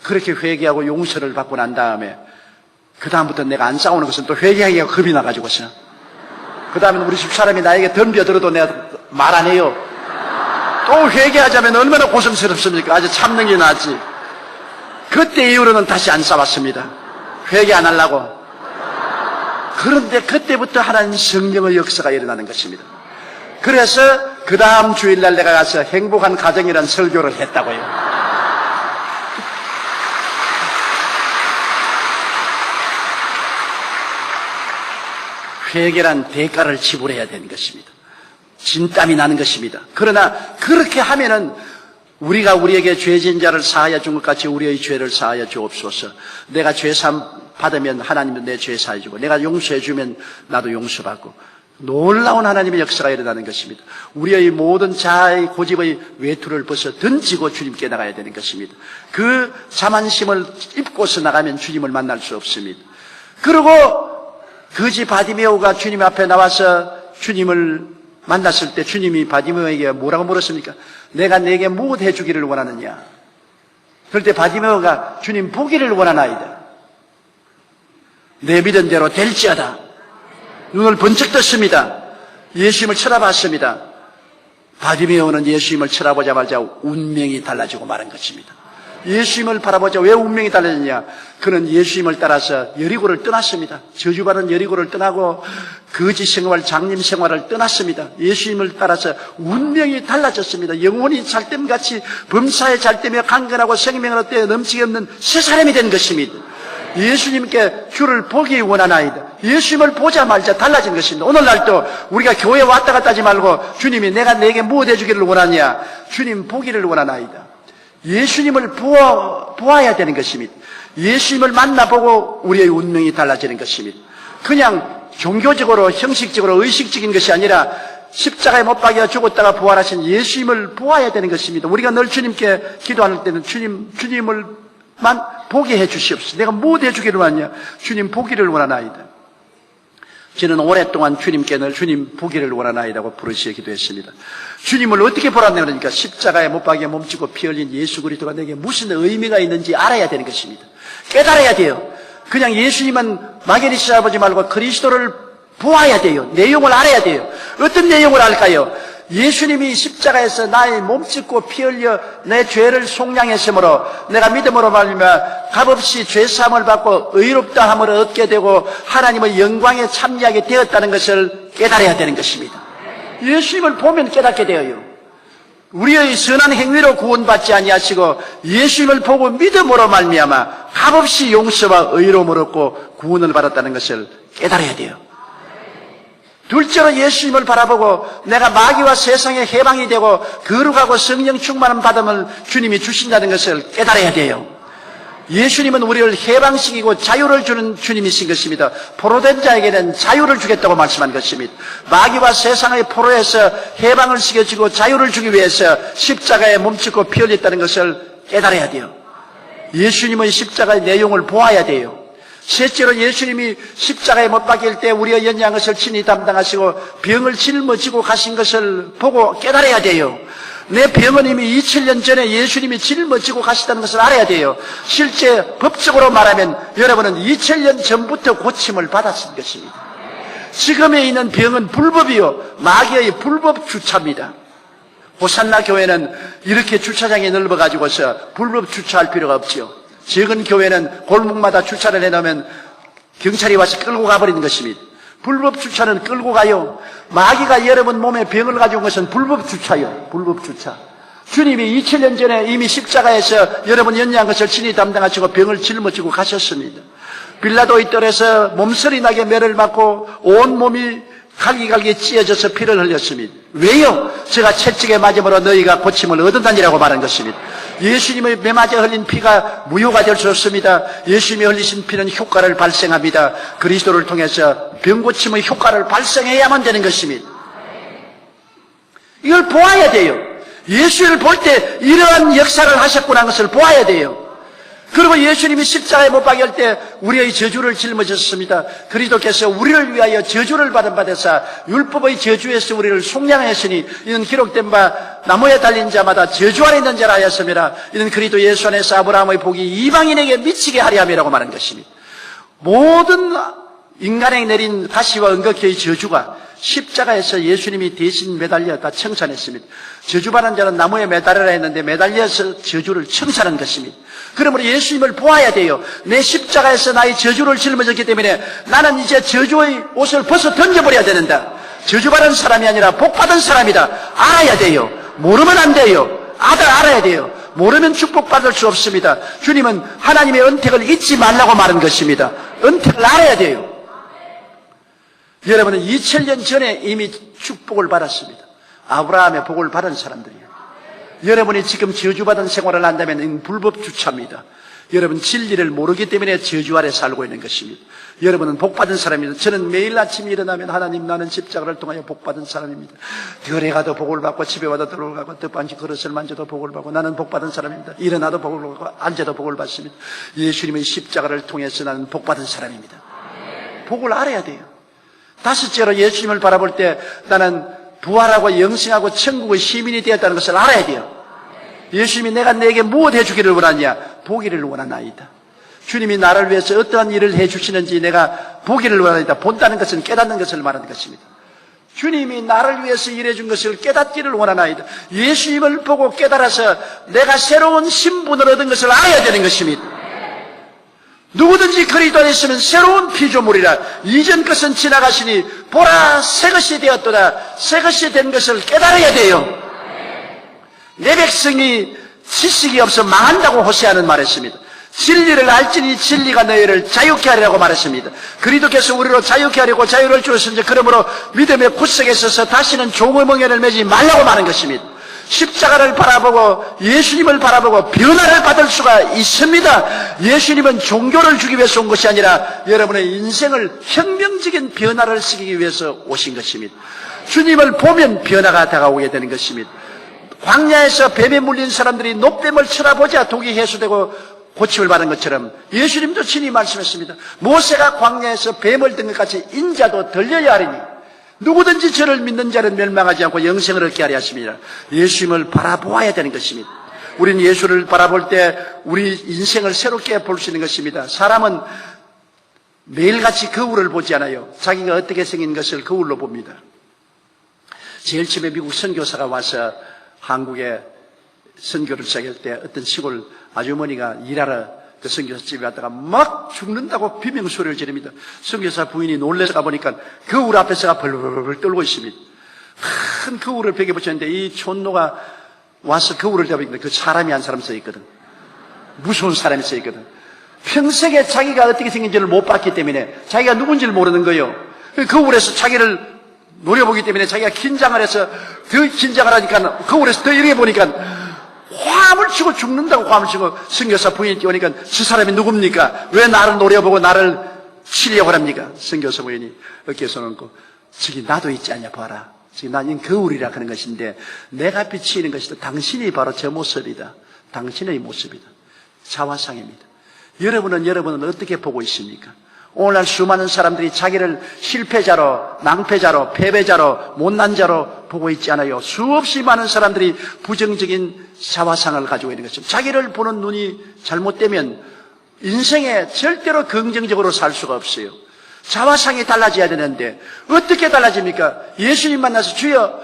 그렇게 회개하고 용서를 받고 난 다음에 그 다음부터 내가 안 싸우는 것은 또 회개하기가 겁이 나가지고서 그 다음에 우리 집사람이 나에게 덤벼들어도 내가 말 안 해요. 또 회개하자면 얼마나 고생스럽습니까? 아주 참는 게 낫지. 그때 이후로는 다시 안 싸웠습니다. 회개 안 하려고. 그런데 그때부터 하나님 성령의 역사가 일어나는 것입니다. 그래서 그 다음 주일날 내가 가서 행복한 가정이라는 설교를 했다고요. 회개란 대가를 지불해야 되는 것입니다. 진땀이 나는 것입니다. 그러나 그렇게 하면은 우리가 우리에게 죄 지은 자를 사하여 준 것 같이 우리의 죄를 사하여 주옵소서. 내가 죄사함 받으면 하나님도 내 죄 사하여 주고 내가 용서해 주면 나도 용서받고 놀라운 하나님의 역사가 일어나는 것입니다. 우리의 모든 자아의 고집의 외투를 벗어 던지고 주님께 나가야 되는 것입니다. 그 자만심을 입고서 나가면 주님을 만날 수 없습니다. 그리고 거지 바디메오가 주님 앞에 나와서 주님을 만났을 때 주님이 바디메오에게 뭐라고 물었습니까? 내가 내게 무엇 해주기를 원하느냐? 그럴 때 바디메오가 주님 보기를 원하나이다. 내 믿은 대로 될지어다. 눈을 번쩍 떴습니다. 예수님을 쳐다봤습니다. 바디메오는 예수님을 쳐다보자마자 운명이 달라지고 말한 것입니다. 예수님을 바라보자. 왜 운명이 달라졌냐? 그는 예수님을 따라서 여리고를 떠났습니다. 저주받은 여리고를 떠나고 거지 생활, 장님 생활을 떠났습니다. 예수님을 따라서 운명이 달라졌습니다. 영혼이 잘됨같이 범사에 잘되며 강건하고 생명을 얻되 넘치게 없는 새 사람이 된 것입니다. 예수님께 주를 보기 원하나이다. 예수님을 보자 말자 달라진 것입니다. 오늘날도 우리가 교회 왔다 갔다 하지 말고 주님이 내가 내게 무엇 해주기를 원하냐? 주님 보기를 원하나이다. 예수님을 보아야 되는 것입니다. 예수님을 만나보고 우리의 운명이 달라지는 것입니다. 그냥 종교적으로 형식적으로 의식적인 것이 아니라 십자가에 못 박여 죽었다가 부활하신 예수님을 보아야 되는 것입니다. 우리가 늘 주님께 기도할 때는 주님을만 보게 해 주시옵소서. 내가 무엇 해주기를 원하냐? 주님 보기를 원하나이다. 저는 오랫동안 주님께 늘 주님 보기를 원하나이다고 부르시어 기도했습니다. 주님을 어떻게 보라는 그러니까 십자가에 못 박여 몸짓고 피 흘린 예수 그리스도가 내게 무슨 의미가 있는지 알아야 되는 것입니다. 깨달아야 돼요. 그냥 예수님은 막연히 찾아보지 말고 그리스도를 보아야 돼요. 내용을 알아야 돼요. 어떤 내용을 알까요? 예수님이 십자가에서 나의 몸짓고 피 흘려 내 죄를 속량했으므로 내가 믿음으로 말미암아 값없이 죄사함을 받고 의롭다함을 얻게 되고 하나님의 영광에 참여하게 되었다는 것을 깨달아야 되는 것입니다. 예수님을 보면 깨닫게 되어요. 우리의 선한 행위로 구원받지 아니하시고 예수님을 보고 믿음으로 말미암아 값없이 용서와 의로움을 얻고 구원을 받았다는 것을 깨달아야 돼요. 둘째로 예수님을 바라보고 내가 마귀와 세상의 해방이 되고 거룩하고 성령 충만한 받음을 주님이 주신다는 것을 깨달아야 돼요. 예수님은 우리를 해방시키고 자유를 주는 주님이신 것입니다. 포로된 자에게는 자유를 주겠다고 말씀한 것입니다. 마귀와 세상의 포로에서 해방을 시켜주고 자유를 주기 위해서 십자가에 몸짓고 피 흘렸다는 것을 깨달아야 돼요. 예수님의 십자가의 내용을 보아야 돼요. 셋째로 예수님이 십자가에 못 박힐 때 우리의 연약한 것을 친히 담당하시고 병을 짊어지고 가신 것을 보고 깨달아야 돼요. 내 병은 이미 2000년 전에 예수님이 짊어지고 가시다는 것을 알아야 돼요. 실제 법적으로 말하면 여러분은 2000년 전부터 고침을 받았을 것입니다. 지금에 있는 병은 불법이요, 마귀의 불법 주차입니다. 호산나 교회는 이렇게 주차장이 넓어가지고서 불법 주차할 필요가 없지요. 적은 교회는 골목마다 주차를 해놓으면 경찰이 와서 끌고 가버리는 것입니다. 불법 주차는 끌고 가요. 마귀가 여러분 몸에 병을 가져온 것은 불법 주차요. 불법 주차. 주님이 2000년 전에 이미 십자가에서 여러분 연약한 것을 친히 담당하시고 병을 짊어지고 가셨습니다. 빌라도의 뜰에서 몸서리 나게 매를 맞고 온 몸이 갈기갈기 찢어져서 피를 흘렸습니다. 왜요? 제가 채찍에 맞음으로 너희가 고침을 얻었다니라고 말한 것입니다. 예수님의 매맞아 흘린 피가 무효가 될 수 없습니다. 예수님이 흘리신 피는 효과를 발생합니다. 그리스도를 통해서 병고침의 효과를 발생해야만 되는 것입니다. 이걸 보아야 돼요. 예수를 볼 때 이러한 역사를 하셨구나 하는 것을 보아야 돼요. 그리고 예수님이 십자가에 못 박일 때 우리의 저주를 짊어졌습니다. 그리스도께서 우리를 위하여 저주를 받은 바되사 율법의 저주에서 우리를 속량하였으니 이는 기록된 바 나무에 달린 자마다 저주 아래 있는 자라 하였습니다. 이는 그리스도 예수 안에서 아브라함의 복이 이방인에게 미치게 하려 함이라고 말한 것입니다. 모든 인간에게 내린 가시와 은극의 저주가 십자가에서 예수님이 대신 매달려 다 청산했습니다. 저주받은 자는 나무에 매달려라 했는데 매달려서 저주를 청산한 것입니다. 그러므로 예수님을 보아야 돼요. 내 십자가에서 나의 저주를 짊어졌기 때문에 나는 이제 저주의 옷을 벗어 던져버려야 되는다. 저주받은 사람이 아니라 복받은 사람이다. 알아야 돼요. 모르면 안 돼요. 알아야 돼요. 모르면 축복받을 수 없습니다. 주님은 하나님의 은택을 잊지 말라고 말한 것입니다. 은택을 알아야 돼요. 여러분은 2000년 전에 이미 축복을 받았습니다. 아브라함의 복을 받은 사람들이에요. 여러분이 지금 저주받은 생활을 한다면 이는 불법 주차입니다. 여러분 진리를 모르기 때문에 저주 아래 살고 있는 것입니다. 여러분은 복받은 사람입니다. 저는 매일 아침 일어나면 하나님 나는 십자가를 통하여 복받은 사람입니다. 들에 가도 복을 받고 집에 와도 들어가고 떡반지 그릇을 만져도 복을 받고 나는 복받은 사람입니다. 일어나도 복을 받고 앉아도 복을 받습니다. 예수님의 십자가를 통해서 나는 복받은 사람입니다. 복을 알아야 돼요. 다섯째로 예수님을 바라볼 때 나는 부활하고 영생하고 천국의 시민이 되었다는 것을 알아야 돼요. 예수님이 내가 내게 무엇 해주기를 원하냐? 보기를 원하나이다. 주님이 나를 위해서 어떠한 일을 해주시는지 내가 보기를 원하나이다. 본다는 것은 깨닫는 것을 말하는 것입니다. 주님이 나를 위해서 일해준 것을 깨닫기를 원하나이다. 예수님을 보고 깨달아서 내가 새로운 신분을 얻은 것을 알아야 되는 것입니다. 누구든지 그리스도 안에 있으면 새로운 피조물이라. 이전 것은 지나가시니 보라 새 것이 되었도다. 새 것이 된 것을 깨달아야 돼요. 내 백성이 지식이 없어 망한다고 호세아는 말했습니다. 진리를 알지니 진리가 너희를 자유케 하리라고 말했습니다. 그리스도께서 우리로 자유케 하려고 자유를 주었으니 그러므로 믿음의 구석에 서서 다시는 종의 멍에를 매지 말라고 말한 것입니다. 십자가를 바라보고 예수님을 바라보고 변화를 받을 수가 있습니다. 예수님은 종교를 주기 위해서 온 것이 아니라 여러분의 인생을 혁명적인 변화를 시키기 위해서 오신 것입니다. 주님을 보면 변화가 다가오게 되는 것입니다. 광야에서 뱀에 물린 사람들이 노뱀을 쳐다보자 독이 해소되고 고침을 받은 것처럼 예수님도 친히 말씀했습니다. 모세가 광야에서 뱀을 든 것 같이 인자도 들려야 하리니 누구든지 저를 믿는 자는 멸망하지 않고 영생을 얻게 하려 하십니다. 예수님을 바라보아야 되는 것입니다. 우리는 예수를 바라볼 때 우리 인생을 새롭게 볼 수 있는 것입니다. 사람은 매일같이 거울을 보지 않아요. 자기가 어떻게 생긴 것을 거울로 봅니다. 제일 처음에 미국 선교사가 와서 한국에 선교를 시작할 때 어떤 시골 아주머니가 일하러 그 선교사 집에 갔다가 막 죽는다고 비명소리를 지릅니다. 선교사 부인이 놀라서 가보니까 거울 앞에서가 벌벌벌 떨고 있습니다. 큰 거울을 벽에 붙였는데 이 촌노가 와서 거울을 잡으니까 그 사람이 한 사람 서 있거든. 무서운 사람이 서 있거든. 평생에 자기가 어떻게 생긴지를 못 봤기 때문에 자기가 누군지를 모르는 거예요. 거울에서 자기를 노려보기 때문에 자기가 긴장을 해서 더 긴장을 하니까 거울에서 더 이렇게 보니까 화음을 치고 죽는다고 화음을 치고 선교사 부인이 뛰어오니까 저 사람이 누굽니까? 왜 나를 노려보고 나를 치려고 합니까? 선교사 부인이 어깨에 손을 얹고 저기 나도 있지 않냐 봐라. 저기 난 거울이라 하는 것인데 내가 비치는 것이다. 당신이 바로 저 모습이다. 당신의 모습이다. 자화상입니다. 여러분은 어떻게 보고 있습니까? 오늘날 수많은 사람들이 자기를 실패자로, 낭패자로, 패배자로, 못난 자로 보고 있지 않아요. 수없이 많은 사람들이 부정적인 자화상을 가지고 있는 것입니다. 자기를 보는 눈이 잘못되면 인생에 절대로 긍정적으로 살 수가 없어요. 자화상이 달라져야 되는데 어떻게 달라집니까? 예수님 만나서 주여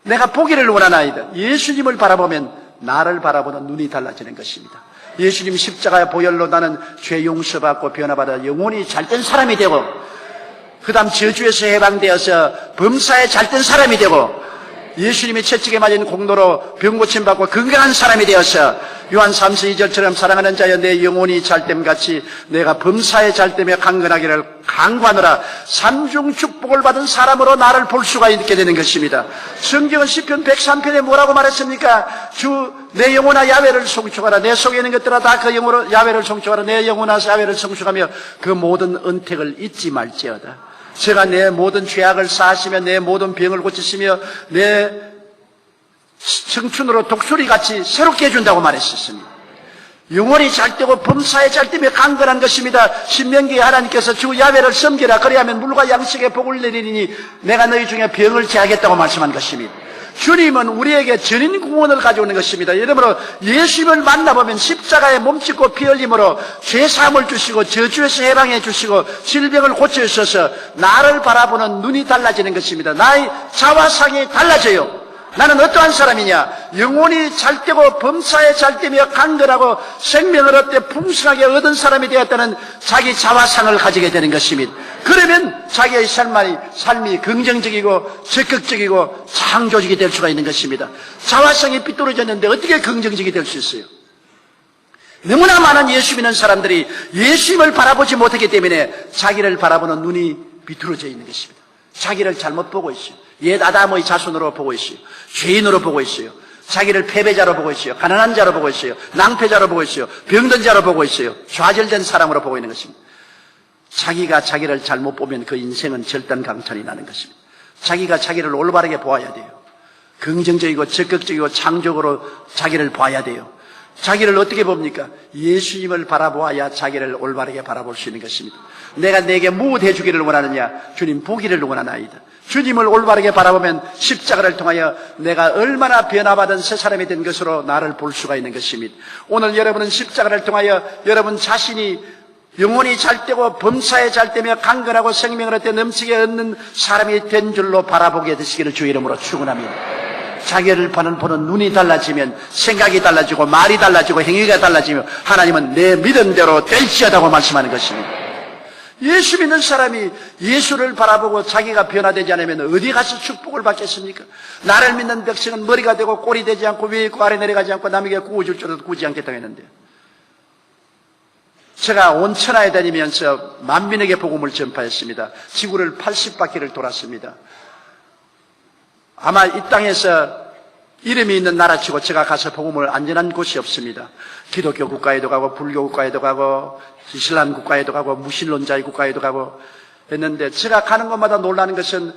내가 보기를 원하나이다. 예수님을 바라보면 나를 바라보는 눈이 달라지는 것입니다. 예수님 십자가의 보혈로 나는 죄 용서받고 변화받아 영혼이 잘된 사람이 되고 그 다음 저주에서 해방되어서 범사에 잘된 사람이 되고 예수님이 채찍에 맞은 공로로 병 고침받고 건강한 사람이 되어서 요한 3서 2절처럼 사랑하는 자여 내 영혼이 잘됨 같이 내가 범사에 잘됨에 강건하기를 강구하노라. 삼중 축복을 받은 사람으로 나를 볼 수가 있게 되는 것입니다. 성경은 시편 103편에 뭐라고 말했습니까? 주 내 영혼아 야훼를 송축하라. 내 속에 있는 것들아 다 그 영으로 야훼를 송축하라. 내 영혼아 야훼를 송축하며 그 모든 은택을 잊지 말지어다. 제가 내 모든 죄악을 사하시며 내 모든 병을 고치시며 내 청춘으로 독수리같이 새롭게 해준다고 말했었습니다. 영혼이 잘되고 범사에 잘되며 강건한 것입니다. 신명기에 하나님께서 주 야훼를 섬기라. 그리하면 물과 양식의 복을 내리니 내가 너희 중에 병을 제하겠다고 말씀한 것입니다. 주님은 우리에게 전인 구원을 가져오는 것입니다. 여러분 예수님을 만나보면 십자가에 몸짓고 피 흘림으로 죄사함을 주시고 저주에서 해방해 주시고 질병을 고쳐주셔서 나를 바라보는 눈이 달라지는 것입니다. 나의 자화상이 달라져요. 나는 어떠한 사람이냐? 영혼이 잘되고 범사에 잘되며 강건하고 생명을 얻되 풍성하게 얻은 사람이 되었다는 자기 자화상을 가지게 되는 것입니다. 그러면 자기의 삶이 긍정적이고 적극적이고 창조적이 될 수가 있는 것입니다. 자화상이 삐뚤어졌는데 어떻게 긍정적이 될 수 있어요? 너무나 많은 예수 믿는 사람들이 예수님을 바라보지 못하기 때문에 자기를 바라보는 눈이 비뚤어져 있는 것입니다. 자기를 잘못 보고 있어요. 옛 아담의 자손으로 보고 있어요. 죄인으로 보고 있어요. 자기를 패배자로 보고 있어요. 가난한 자로 보고 있어요. 낭패자로 보고 있어요. 병든 자로 보고 있어요. 좌절된 사람으로 보고 있는 것입니다. 자기가 자기를 잘못 보면 그 인생은 절단강탄이 나는 것입니다. 자기가 자기를 올바르게 보아야 돼요. 긍정적이고 적극적이고 창조적으로 자기를 봐야 돼요. 자기를 어떻게 봅니까? 예수님을 바라보아야 자기를 올바르게 바라볼 수 있는 것입니다. 내가 내게 무엇 해주기를 원하느냐? 주님 보기를 원하나이다. 주님을 올바르게 바라보면 십자가를 통하여 내가 얼마나 변화받은 새 사람이 된 것으로 나를 볼 수가 있는 것입니다. 오늘 여러분은 십자가를 통하여 여러분 자신이 영혼이 잘되고 범사에 잘되며 강건하고 생명을 얻되 넘치게 얻는 사람이 된 줄로 바라보게 되시기를 주 이름으로 축원합니다. 자기를 보는 눈이 달라지면 생각이 달라지고 말이 달라지고 행위가 달라지며 하나님은 내 믿음대로 될지어다고 말씀하는 것입니다. 예수 믿는 사람이 예수를 바라보고 자기가 변화되지 않으면 어디 가서 축복을 받겠습니까? 나를 믿는 백성은 머리가 되고 꼴이 되지 않고 위에 있고 아래 내려가지 않고 남에게 구워줄 줄도 구지 않겠다고 했는데 제가 온 천하에 다니면서 만민에게 복음을 전파했습니다. 지구를 80바퀴를 돌았습니다. 아마 이 땅에서 이름이 있는 나라치고 제가 가서 복음을 안전한 곳이 없습니다. 기독교 국가에도 가고 불교 국가에도 가고 이슬람 국가에도 가고 무신론자의 국가에도 가고 했는데 제가 가는 곳마다 놀라는 것은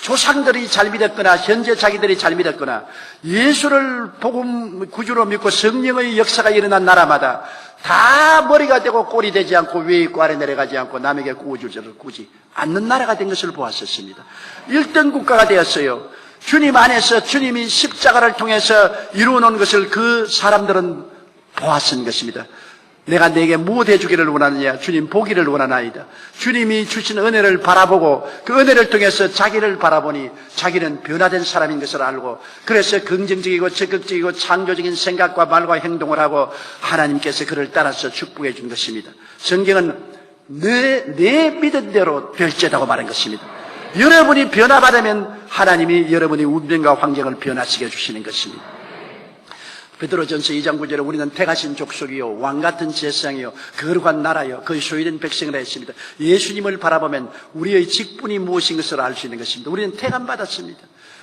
조상들이 잘 믿었거나 현재 자기들이 잘 믿었거나 예수를 복음 구주로 믿고 성령의 역사가 일어난 나라마다 다 머리가 되고 꼴이 되지 않고 위에 있고 아래 내려가지 않고 남에게 구워줄 줄을 구지 않는 나라가 된 것을 보았었습니다. 1등 국가가 되었어요. 주님 안에서 주님이 십자가를 통해서 이루어놓은 것을 그 사람들은 보았은 것입니다. 내가 내게 무엇 해주기를 원하느냐? 주님 보기를 원하나이다. 주님이 주신 은혜를 바라보고 그 은혜를 통해서 자기를 바라보니 자기는 변화된 사람인 것을 알고 그래서 긍정적이고 적극적이고 창조적인 생각과 말과 행동을 하고 하나님께서 그를 따라서 축복해 준 것입니다. 성경은 내 믿은 대로 될지어다고 말한 것입니다. 여러분이 변화받으면 하나님이 여러분의 운명과 환경을 변화시켜 주시는 것입니다. 베드로전서 2장 9절에 우리는 택하신 족속이요 왕같은 제사장이요 거룩한 나라요 그의 소유된 백성이라 했습니다. 예수님을 바라보면 우리의 직분이 무엇인 것을 알 수 있는 것입니다. 우리는 택함 받았습니다.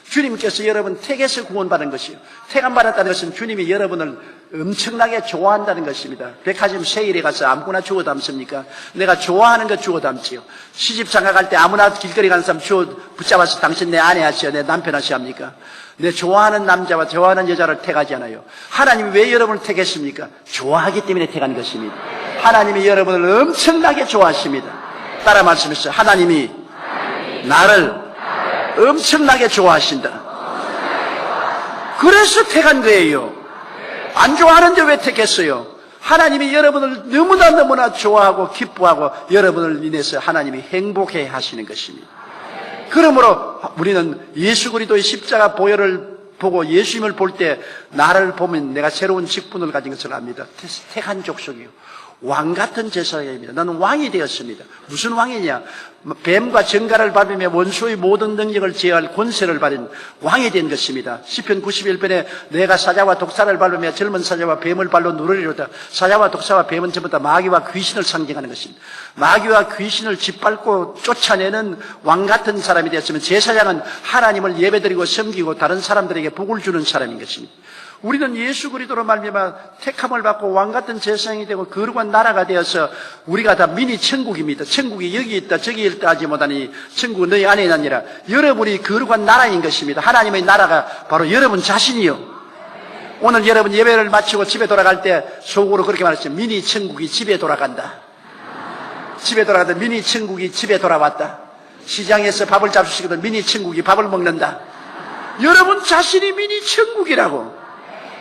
주님께서 여러분 택에서 구원받은 것이요 택함받았다는 것은 주님이 여러분을 엄청나게 좋아한다는 것입니다. 백화점 세일에 가서 아무거나 주워 담습니까? 내가 좋아하는 것 주워 담지요. 시집 장가갈 때 아무나 길거리 가는 사람 주워 붙잡아서 당신 내 아내 하시오 내 남편 하시오 합니까? 내 좋아하는 남자와 좋아하는 여자를 택하지 않아요. 하나님이 왜 여러분을 택했습니까? 좋아하기 때문에 택한 것입니다. 하나님이 여러분을 엄청나게 좋아하십니다. 따라 말씀하세요. 하나님이 나를 엄청나게 좋아하신다. 그래서 택한 거예요. 안 좋아하는데 왜 택했어요? 하나님이 여러분을 너무나 좋아하고 기뻐하고 여러분을 인해서 하나님이 행복해 하시는 것입니다. 그러므로 우리는 예수 그리스도의 십자가 보혈을 보고 예수님을 볼 때 나를 보면 내가 새로운 직분을 가진 것을 압니다. 택한 족속이요. 왕 같은 제사장입니다. 나는 왕이 되었습니다. 무슨 왕이냐? 뱀과 정갈을 밟으며 원수의 모든 능력을 제어할 권세를 받은 왕이 된 것입니다. 시편 91편에 내가 사자와 독사를 밟으며 젊은 사자와 뱀을 발로 누르리로다. 사자와 독사와 뱀은 전부 다 마귀와 귀신을 상징하는 것입니다. 마귀와 귀신을 짓밟고 쫓아내는 왕 같은 사람이 되었으면 제사장은 하나님을 예배드리고 섬기고 다른 사람들에게 복을 주는 사람인 것입니다. 우리는 예수 그리스도로 말미암아 택함을 받고 왕 같은 제사장이 되고 거룩한 나라가 되어서 우리가 다 미니 천국입니다. 천국이 여기 있다 저기 있다 하지 못하니 천국은 너희 안에 있느니라. 여러분이 거룩한 나라인 것입니다. 하나님의 나라가 바로 여러분 자신이요. 오늘 여러분 예배를 마치고 집에 돌아갈 때 속으로 그렇게 말했죠. 미니 천국이 집에 돌아간다. 집에 돌아가다 미니 천국이 집에 돌아왔다. 시장에서 밥을 잡수시거든 미니 천국이 밥을 먹는다. 여러분 자신이 미니 천국이라고.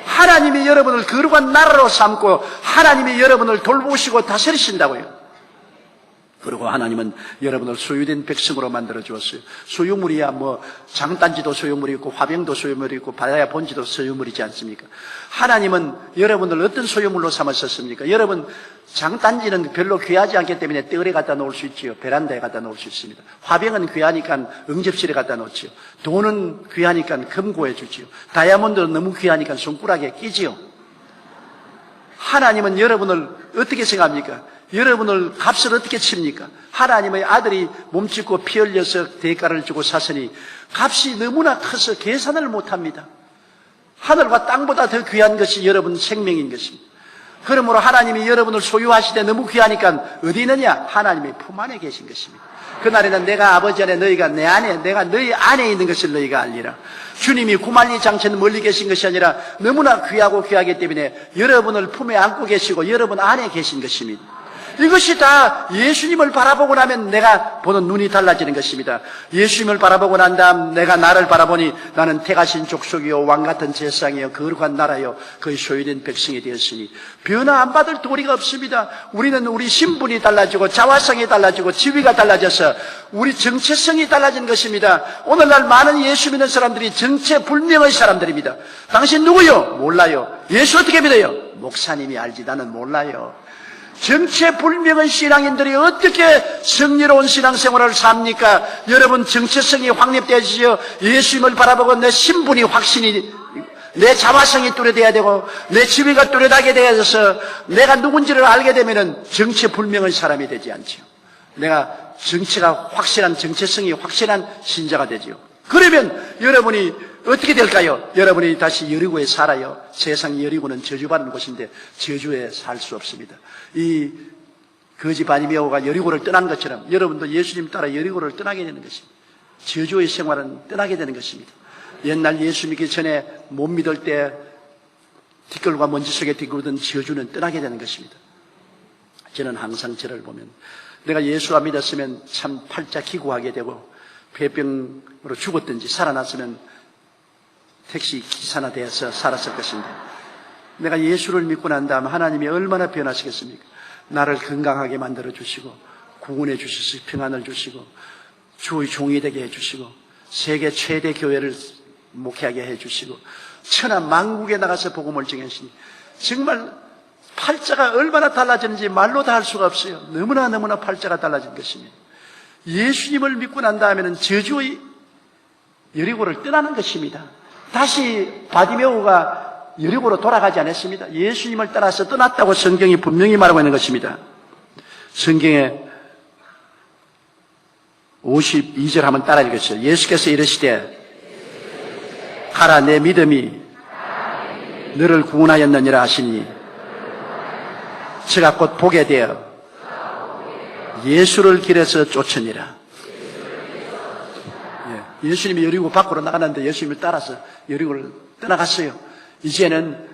하나님이 여러분을 거룩한 나라로 삼고 하나님이 여러분을 돌보시고 다스리신다고요. 그리고 하나님은 여러분을 소유된 백성으로 만들어 주었어요. 소유물이야 뭐 장단지도 소유물이 있고 화병도 소유물이 있고 바다야 본지도 소유물이지 않습니까? 하나님은 여러분을 어떤 소유물로 삼으셨습니까? 여러분 장단지는 별로 귀하지 않기 때문에 뜰에 갖다 놓을 수 있지요. 베란다에 갖다 놓을 수 있습니다. 화병은 귀하니까 응접실에 갖다 놓지요. 돈은 귀하니까 금고에 주지요. 다이아몬드는 너무 귀하니까 손가락에 끼지요. 하나님은 여러분을 어떻게 생각합니까? 여러분을 값을 어떻게 칩니까? 하나님의 아들이 몸짓고 피 흘려서 대가를 주고 샀으니 값이 너무나 커서 계산을 못합니다. 하늘과 땅보다 더 귀한 것이 여러분 생명인 것입니다. 그러므로 하나님이 여러분을 소유하시되 너무 귀하니까 어디 있느냐? 하나님의 품 안에 계신 것입니다. 그날에는 내가 아버지 안에 너희가 내 안에 내가 너희 안에 있는 것을 너희가 알리라. 주님이 구만리 장처는 멀리 계신 것이 아니라 너무나 귀하고 귀하기 때문에 여러분을 품에 안고 계시고 여러분 안에 계신 것입니다. 이것이 다 예수님을 바라보고 나면 내가 보는 눈이 달라지는 것입니다. 예수님을 바라보고 난 다음 내가 나를 바라보니 나는 택하신 족속이요 왕같은 제사장이요 거룩한 나라요 그의 소유된 백성이 되었으니 변화 안 받을 도리가 없습니다. 우리는 우리 신분이 달라지고 자화성이 달라지고 지위가 달라져서 우리 정체성이 달라진 것입니다. 오늘날 많은 예수 믿는 사람들이 정체불명의 사람들입니다. 당신 누구요? 몰라요. 예수 어떻게 믿어요? 목사님이 알지 나는 몰라요. 정체불명의 신앙인들이 어떻게 승리로운 신앙생활을 삽니까? 여러분 정체성이 확립되어지죠. 예수님을 바라보고 내 신분이 확신이 내 자화성이 뚜렷해야 되고 내 지위가 뚜렷하게 되어져서 내가 누군지를 알게 되면 정체불명의 사람이 되지 않죠. 내가 정체가 확실한 정체성이 확실한 신자가 되죠. 그러면 여러분이 어떻게 될까요? 여러분이 다시 여리고에 살아요. 세상 여리고는 저주받는 곳인데 저주에 살 수 없습니다. 이 거지 바니메오가 여리고를 떠난 것처럼 여러분도 예수님 따라 여리고를 떠나게 되는 것입니다. 저주의 생활은 떠나게 되는 것입니다. 옛날 예수 믿기 전에 못 믿을 때 뒷걸과 먼지 속에 뒷걸던 저주는 떠나게 되는 것입니다. 저는 항상 저를 보면 내가 예수가 믿었으면 참 팔자 기구하게 되고 폐병으로 죽었든지 살아났으면 택시 기사나 되어서 살았을 것인데 내가 예수를 믿고 난 다음 하나님이 얼마나 변하시겠습니까? 나를 건강하게 만들어 주시고 구원해 주시고 평안을 주시고 주의 종이 되게 해주시고 세계 최대 교회를 목회하게 해주시고 천하 만국에 나가서 복음을 증하시니 정말 팔자가 얼마나 달라지는지 말로 다 할 수가 없어요. 너무나 팔자가 달라진 것입니다. 예수님을 믿고 난 다음에는 저주의 여리고를 떠나는 것입니다. 다시 바디메오가 여리고로 돌아가지 않았습니다. 예수님을 따라서 떠났다고 성경이 분명히 말하고 있는 것입니다. 성경에 52절 한번 따라 읽으세요. 예수께서 이르시되 가라 내 믿음이 너를 구원하였느니라 하시니 저가 곧 보게 되어 예수를 길에서 쫓으니라. 예수님이 여리고 밖으로 나가는데 예수님을 따라서 여리고를 떠나갔어요. 이제는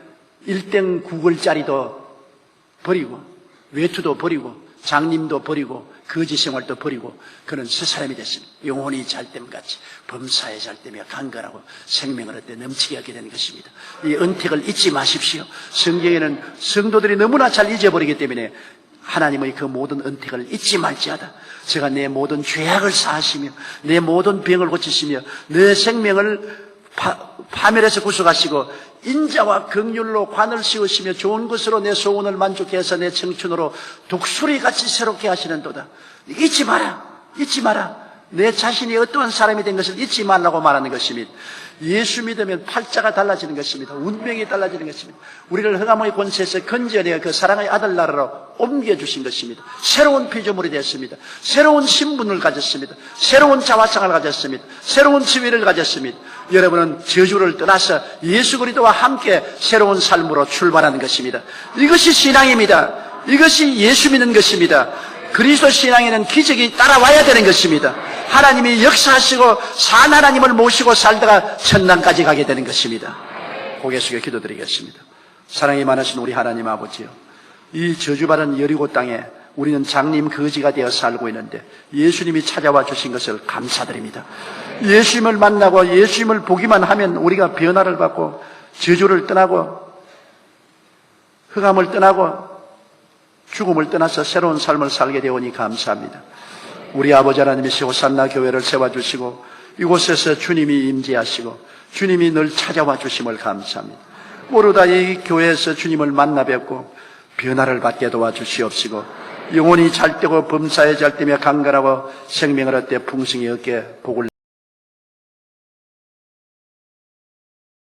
1등 구글짜리도 버리고 외투도 버리고 장님도 버리고 거지 생활도 버리고 그는 새 사람이 됐습니다. 영혼이 잘됨같이 범사에 잘되며 강건하고 생명을 얻되 넘치게 하게 되는 것입니다. 이 은택을 잊지 마십시오. 성경에는 성도들이 너무나 잘 잊어버리기 때문에 하나님의 그 모든 은택을 잊지 말지어다. 제가 내 모든 죄악을 사하시며 내 모든 병을 고치시며 내 생명을 파멸해서 구속하시고 인자와 긍휼로 관을 씌우시며 좋은 것으로 내 소원을 만족해서 내 청춘으로 독수리같이 새롭게 하시는도다. 잊지 마라. 잊지 마라. 내 자신이 어떠한 사람이 된 것을 잊지 말라고 말하는 것입니다. 예수 믿으면 팔자가 달라지는 것입니다. 운명이 달라지는 것입니다. 우리를 흑암의 권세에서 건져내어 그 사랑의 아들 나라로 옮겨주신 것입니다. 새로운 피조물이 되었습니다. 새로운 신분을 가졌습니다. 새로운 자화상을 가졌습니다. 새로운 지위를 가졌습니다. 여러분은 저주를 떠나서 예수 그리스도와 함께 새로운 삶으로 출발하는 것입니다. 이것이 신앙입니다. 이것이 예수 믿는 것입니다. 그리스도 신앙에는 기적이 따라와야 되는 것입니다. 하나님이 역사하시고 산 하나님을 모시고 살다가 천당까지 가게 되는 것입니다. 고개 숙여 기도드리겠습니다. 사랑이 많으신 우리 하나님 아버지요, 이 저주받은 여리고 땅에 우리는 장님 거지가 되어 살고 있는데 예수님이 찾아와 주신 것을 감사드립니다. 예수님을 만나고 예수님을 보기만 하면 우리가 변화를 받고 저주를 떠나고 흑암을 떠나고 죽음을 떠나서 새로운 삶을 살게 되오니 감사합니다. 우리 아버지 하나님이시 호산나 교회를 세워주시고 이곳에서 주님이 임재하시고 주님이 늘 찾아와 주심을 감사합니다. 모르다 이 교회에서 주님을 만나 뵙고 변화를 받게 도와주시옵시고 영혼이 잘되고 범사에 잘되며 강건하고 생명을 얻되 풍성히 얻게 복을